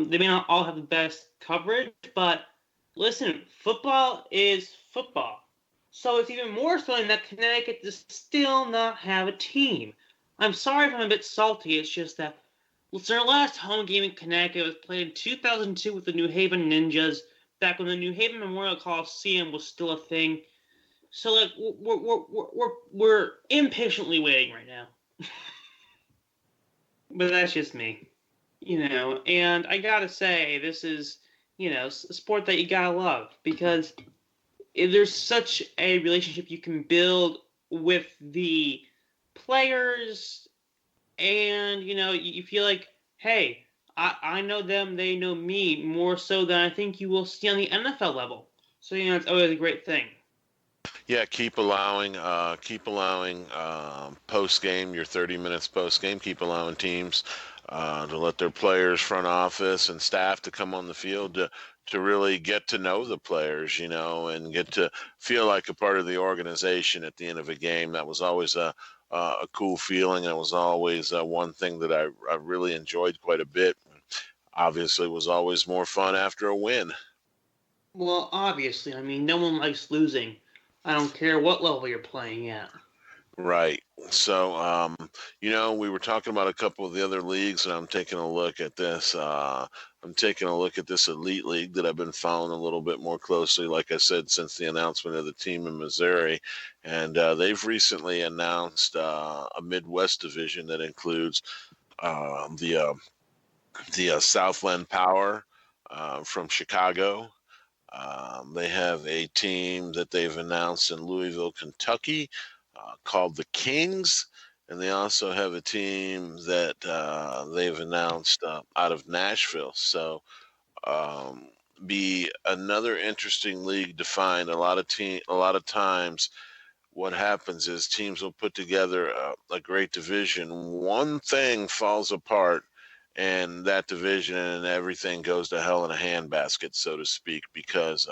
they may not all have the best coverage, but listen, football is football, so it's even more so that Connecticut does still not have a team. I'm sorry if I'm a bit salty. It's just that listen, our last home game in Connecticut was played in 2002 with the New Haven Ninjas, back when the New Haven Memorial Coliseum was still a thing. So like we're impatiently waiting right now. But that's just me, And I gotta say, this is a sport that you gotta love because there's such a relationship you can build with the players, and you feel like, hey, I know them, they know me more so than I think you will see on the NFL level. So it's always a great thing. Yeah, keep allowing post game, your 30 minutes post game. Keep allowing teams to let their players, front office, and staff to come on the field to really get to know the players, and get to feel like a part of the organization at the end of a game. That was always a cool feeling. It was always one thing that I really enjoyed quite a bit. Obviously, it was always more fun after a win. Well, obviously, I mean, no one likes losing. I don't care what level you're playing at. Right. So, we were talking about a couple of the other leagues, and I'm taking a look at this. I'm taking a look at this elite league that I've been following a little bit more closely, like I said, since the announcement of the team in Missouri. And they've recently announced a Midwest division that includes the Southland Power from Chicago. They have a team that they've announced in Louisville, Kentucky, called the Kings, and they also have a team that they've announced out of Nashville. So, um, be another interesting league to find. A lot of times, what happens is teams will put together a great division. One thing falls apart, and that division and everything goes to hell in a handbasket, so to speak, because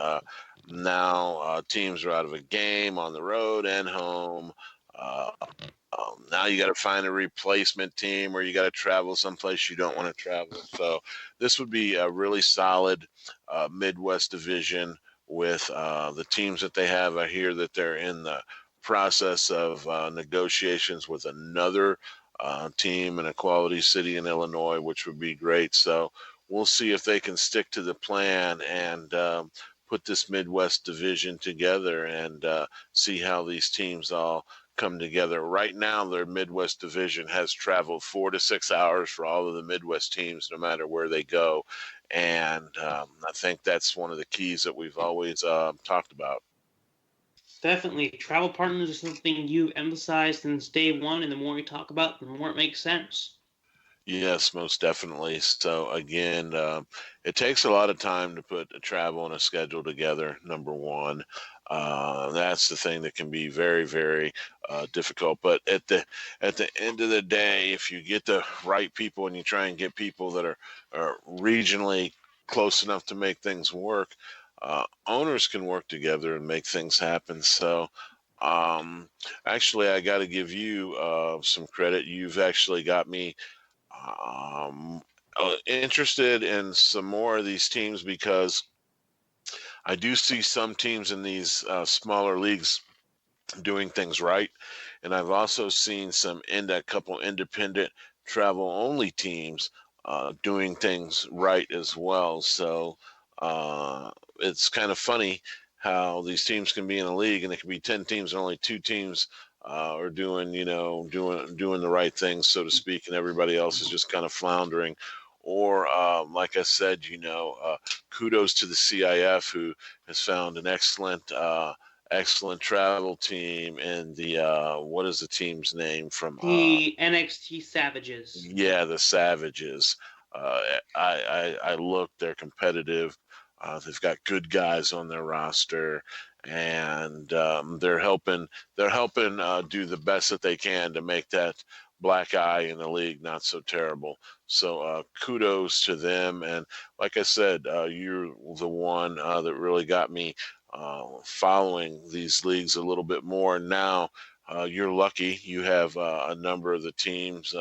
now teams are out of a game on the road and home. Uh, now you got to find a replacement team, or you got to travel someplace you don't want to travel. So this would be a really solid Midwest division with the teams that they have. I hear that they're in the process of negotiations with another team in a quality city in Illinois, which would be great. So we'll see if they can stick to the plan and put this Midwest division together and see how these teams all come together. Right now, their Midwest division has traveled 4 to 6 hours for all of the Midwest teams, no matter where they go. And I think that's one of the keys that we've always talked about. Definitely, travel partners is something you emphasized since day one, and the more we talk about, the more it makes sense. Yes, most definitely. So again, it takes a lot of time to put a travel and a schedule together. Number one, That's the thing that can be very, very difficult. But at the end of the day, if you get the right people and you try and get people that are regionally close enough to make things work, owners can work together and make things happen. So, actually, I got to give you some credit. You've actually got me um, interested in some more of these teams because I do see some teams in these smaller leagues doing things right, and I've also seen a couple independent travel only teams doing things right as well. So it's kind of funny how these teams can be in a league and it can be 10 teams and only 2 teams are doing doing the right things, so to speak, and everybody else is just kind of floundering. Or like I said, kudos to the CIF, who has found an excellent travel team. And the what is the team's name from The NXT Savages. yeah, the Savages. I looked, they're competitive. They've got good guys on their roster, and they're helping do the best that they can to make that black eye in the league not so terrible. So kudos to them. And like I said, you're the one that really got me following these leagues a little bit more. Now you're lucky; you have a number of the teams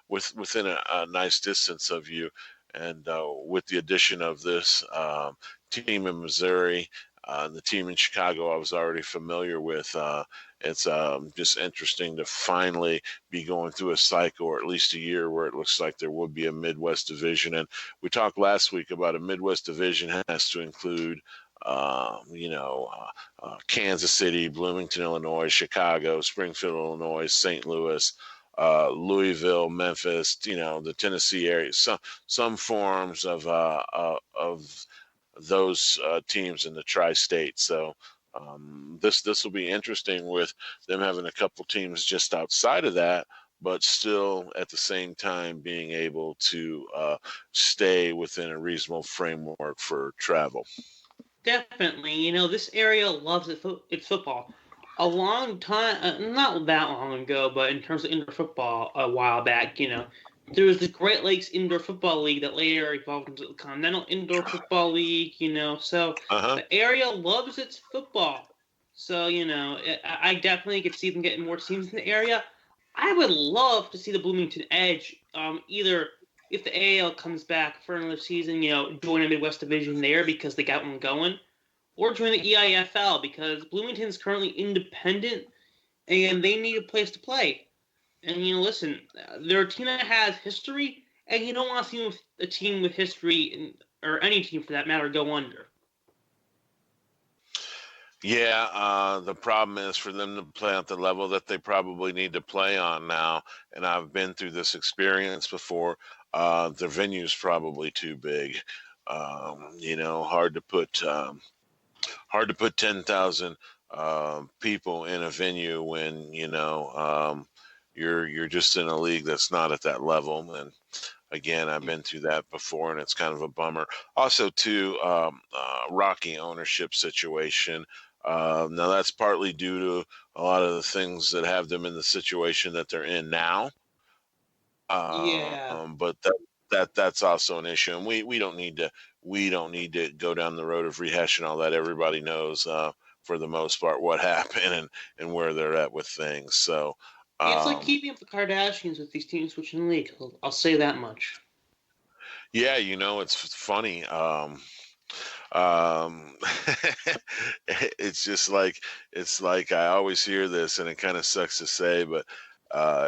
within a nice distance of you. And with the addition of this team in Missouri, the team in Chicago, I was already familiar with. It's just interesting to finally be going through a cycle, or at least a year, where it looks like there would be a Midwest division. And we talked last week about a Midwest division has to include Kansas City, Bloomington, Illinois, Chicago, Springfield, Illinois, St. Louis, Louisville, Memphis, the Tennessee area, some forms of those teams in the tri-state. So this will be interesting with them having a couple teams just outside of that, but still at the same time being able to stay within a reasonable framework for travel. Definitely. This area loves its football. A long time, not that long ago, but in terms of indoor football, a while back, there was the Great Lakes Indoor Football League that later evolved into the Continental Indoor Football League, so Uh-huh. the area loves its football. So, I definitely could see them getting more teams in the area. I would love to see the Bloomington Edge, either if the AAL comes back for another season, join a Midwest division there because they got one going, or join the EIFL because Bloomington's currently independent and they need a place to play. And listen, they're a team that has history, and you don't want to see a team with history, or any team for that matter, go under. Yeah, the problem is for them to play at the level that they probably need to play on now. And I've been through this experience before. Their venue's probably too big. Hard to put 10,000 people in a venue when you're just in a league that's not at that level. And again, I've been through that before, and it's kind of a bummer. Also, too, rocky ownership situation. Now, that's partly due to a lot of the things that have them in the situation that they're in now. Yeah. But that's also an issue, and we don't need to go down the road of rehashing all that. Everybody knows, for the most part, what happened and where they're at with things. So. It's like Um, keeping up the Kardashians with these teams switching leagues. I'll say that much. yeah, it's funny. Um, it's just like I always hear this, and it kind of sucks to say, but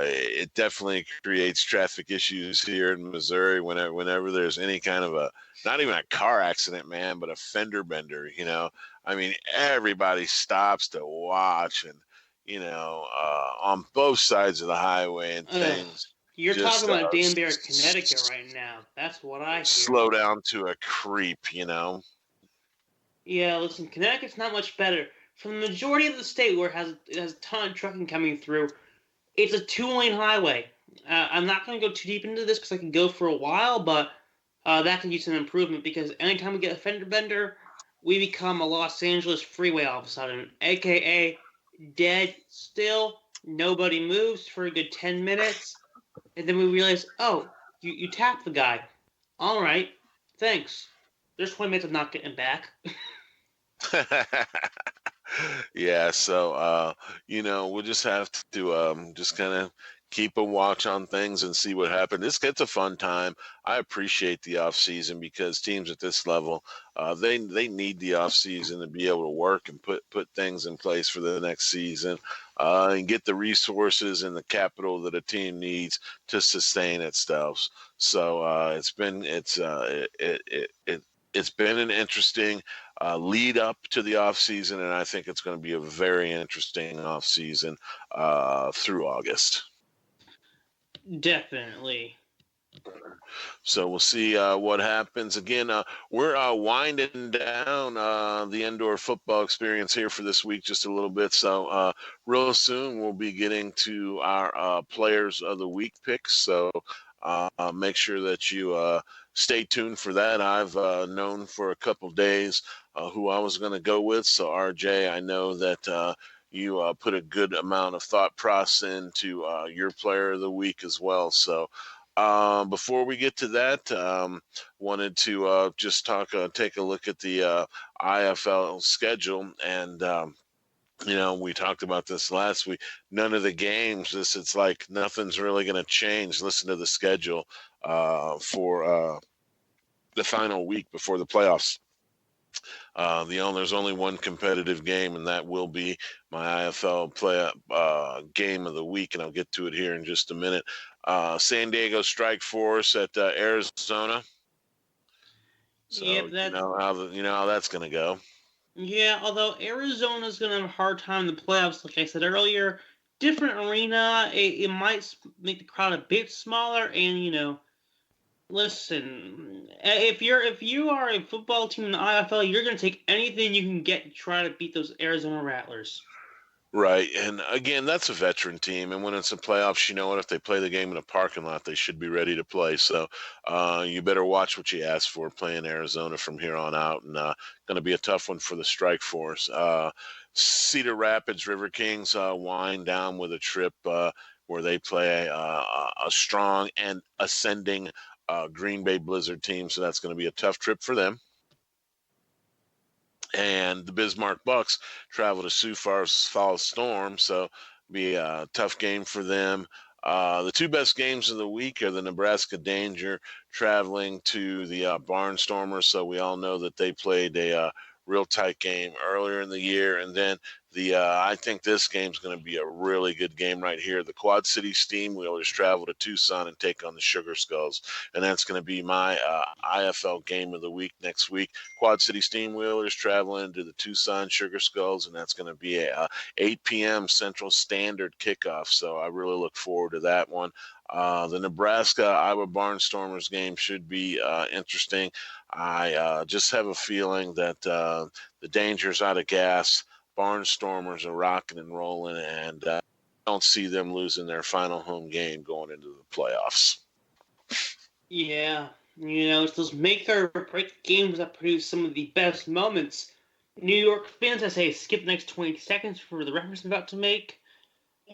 it definitely creates traffic issues here in Missouri whenever there's any kind of not even a car accident, man, but a fender bender. I mean, everybody stops to watch, and on both sides of the highway, and Ugh. things You're just talking about Danbury, Connecticut right now. That's what I hear. slow down to a creep. Yeah, listen, Connecticut's not much better. For the majority of the state where it has a ton of trucking coming through, it's a 2-lane highway. I'm not going to go too deep into this because I can go for a while, but that can use some improvement because anytime we get a fender bender, we become a Los Angeles freeway all of a sudden, aka dead still. Nobody moves for a good 10 minutes, and then we realize, oh, you tapped the guy. All right, thanks. There's 20 minutes of not getting back. Yeah, so we'll just have to just kind of keep a watch on things and see what happens. This gets a fun time. I appreciate the off season because teams at this level, they need the off season to be able to work and put things in place for the next season, and get the resources and the capital that a team needs to sustain itself. So it's been an interesting lead up to the off season, and I think it's going to be a very interesting off season through August. Definitely. So we'll see what happens. Again, we're winding down the indoor football experience here for this week just a little bit. So real soon we'll be getting to our players of the week picks. So make sure that you stay tuned for that. I've known for a couple days who I was going to go with. So RJ, I know that you put a good amount of thought process into your player of the week as well. So before we get to that, wanted to just take a look at the IFL schedule. And, we talked about this last week. None of the games, it's like nothing's really going to change. Listen to the schedule for the final week before the playoffs. There's only one competitive game, and that will be my IFL game of the week, and I'll get to it here in just a minute. San Diego Strike Force at Arizona. So Yep, you know how that's going to go. Yeah, although Arizona's going to have a hard time in the playoffs, like I said earlier. Different arena, it might make the crowd a bit smaller, and listen, if you are a football team in the IFL, you're going to take anything you can get to try to beat those Arizona Rattlers. Right, and again, that's a veteran team, and when it's the playoffs, you know what? If they play the game in a parking lot, they should be ready to play. So you better watch what you ask for playing Arizona from here on out, and going to be a tough one for the Strike Force. Cedar Rapids River Kings wind down with a trip where they play a strong and ascending Green Bay Blizzard team, so that's going to be a tough trip for them. And the Bismarck Bucks travel to Sioux Falls Storm, so be a tough game for them. The two best games of the week are the Nebraska Danger traveling to the Barnstormers, so we all know that they played a real tight game earlier in the year, and then I think this game's going to be a really good game right here. The Quad City Steamwheelers travel to Tucson and take on the Sugar Skulls, and that's going to be my IFL game of the week next week. Quad City Steamwheelers traveling to the Tucson Sugar Skulls, and that's going to be a 8 p.m. Central Standard kickoff, so I really look forward to that one. The Nebraska Iowa Barnstormers game should be interesting. I just have a feeling that the Danger's out of gas. Barnstormers are rocking and rolling, and I don't see them losing their final home game going into the playoffs. Yeah, it's those make or break games that produce some of the best moments. New York fans, I say, skip the next 20 seconds for the reference I'm about to make.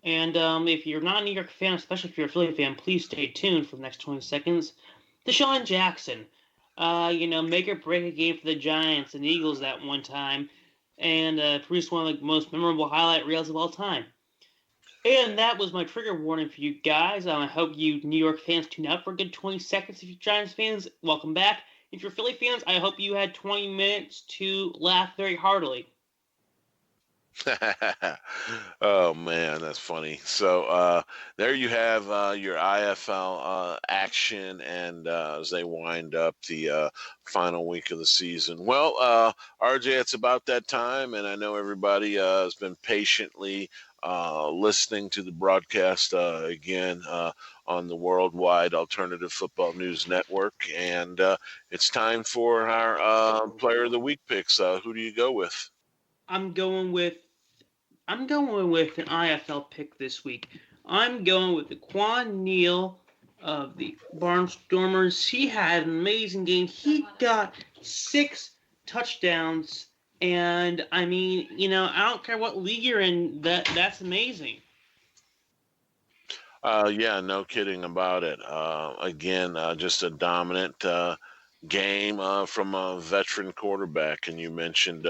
And if you're not a New York fan, especially if you're a Philly fan, please stay tuned for the next 20 seconds. Deshaun Jackson, make or break a game for the Giants and Eagles that one time, and produced one of the most memorable highlight reels of all time. And that was my trigger warning for you guys. I hope you New York fans tune out for a good 20 seconds. If you're Giants fans, welcome back. If you're Philly fans, I hope you had 20 minutes to laugh very heartily. Oh man, that's funny. So there you have your IFL action, and as they wind up the final week of the season. Well, RJ, it's about that time, and I know everybody has been patiently listening to the broadcast again on the Worldwide Alternative Football News Network, and it's time for our Player of the Week picks. Who do you go with? I'm going with an IFL pick this week. I'm going with the Quan Neal of the Barnstormers. He had an amazing game. He got 6 touchdowns. And I mean, I don't care what league you're in. That's amazing. Yeah, no kidding about it. Again, just a dominant game from a veteran quarterback. And you mentioned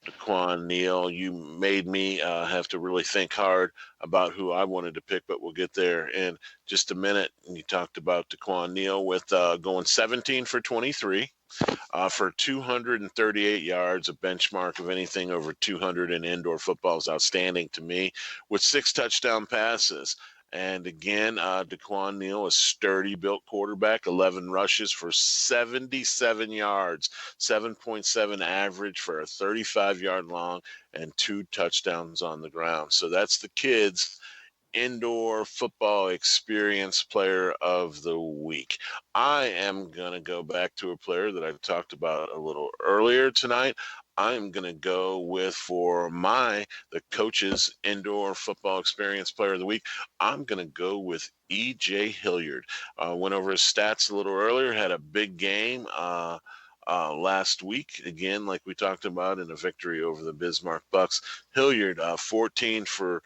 Daquan Neal. You made me have to really think hard about who I wanted to pick, but we'll get there in just a minute. And you talked about Daquan Neal with going 17 for 23. For 238 yards, a benchmark of anything over 200 in indoor football is outstanding to me, with 6 touchdown passes. And again, Daquan Neal, a sturdy built quarterback, 11 rushes for 77 yards, 7.7 average for a 35-yard long, and 2 touchdowns on the ground. So that's the kids' indoor football experience player of the week. I am going to go back to a player that I talked about a little earlier tonight. I'm going to go with, for the coach's indoor football experience player of the week, I'm going to go with E.J. Hilliard. Went over his stats a little earlier, had a big game last week, again, like we talked about, in a victory over the Bismarck Bucks. Hilliard, 14 for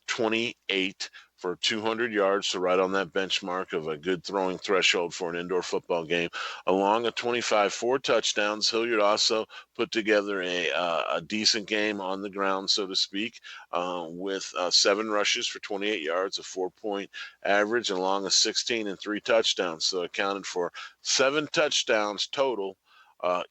28 for 200 yards, so right on that benchmark of a good throwing threshold for an indoor football game. Along a 25, 4 touchdowns. Hilliard also put together a decent game on the ground, so to speak, with 7 rushes for 28 yards, a 4-point average, along a 16 and 3 touchdowns. So accounted for 7 touchdowns total.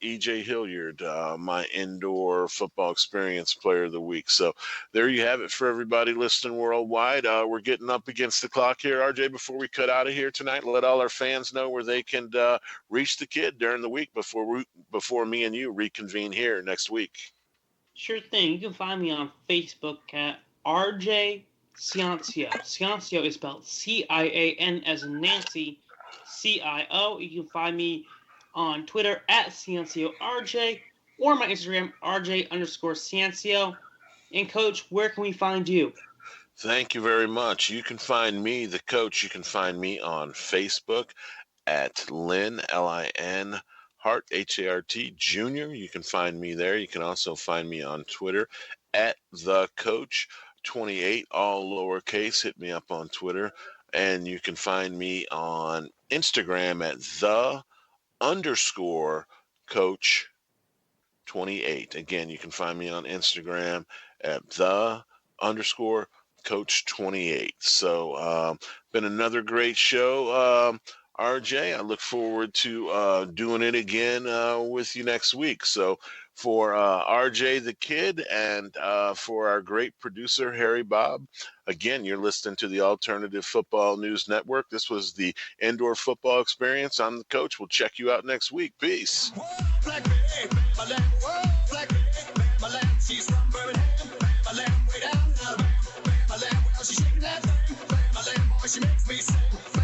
E.J. Hilliard, my indoor football experience player of the week. So there you have it for everybody listening worldwide. We're getting up against the clock here, RJ, before we cut out of here tonight. Let all our fans know where they can reach the kid during the week before me and you reconvene here next week. Sure thing. You can find me on Facebook at RJ Ciancio. Ciancio is spelled C-I-A-N as in Nancy, C-I-O. You can find me on Twitter at CiancioRJ, or my Instagram, RJ_Ciancio. And Coach, where can we find you? Thank you very much. You can find me, the coach, you can find me on Facebook at Lynn, L-I-N, Hart, H-A-R-T, Jr. You can find me there. You can also find me on Twitter at TheCoach28, all lowercase. Hit me up on Twitter. And you can find me on Instagram at _Coach28. Again, you can find me on Instagram at _Coach28. So, been another great show, RJ. I look forward to doing it again with you next week. So, for RJ the Kid and for our great producer, Harry Bob, again, you're listening to the Alternative Football News Network. This was the Indoor Football Experience. I'm the coach. We'll check you out next week. Peace. She makes me sing.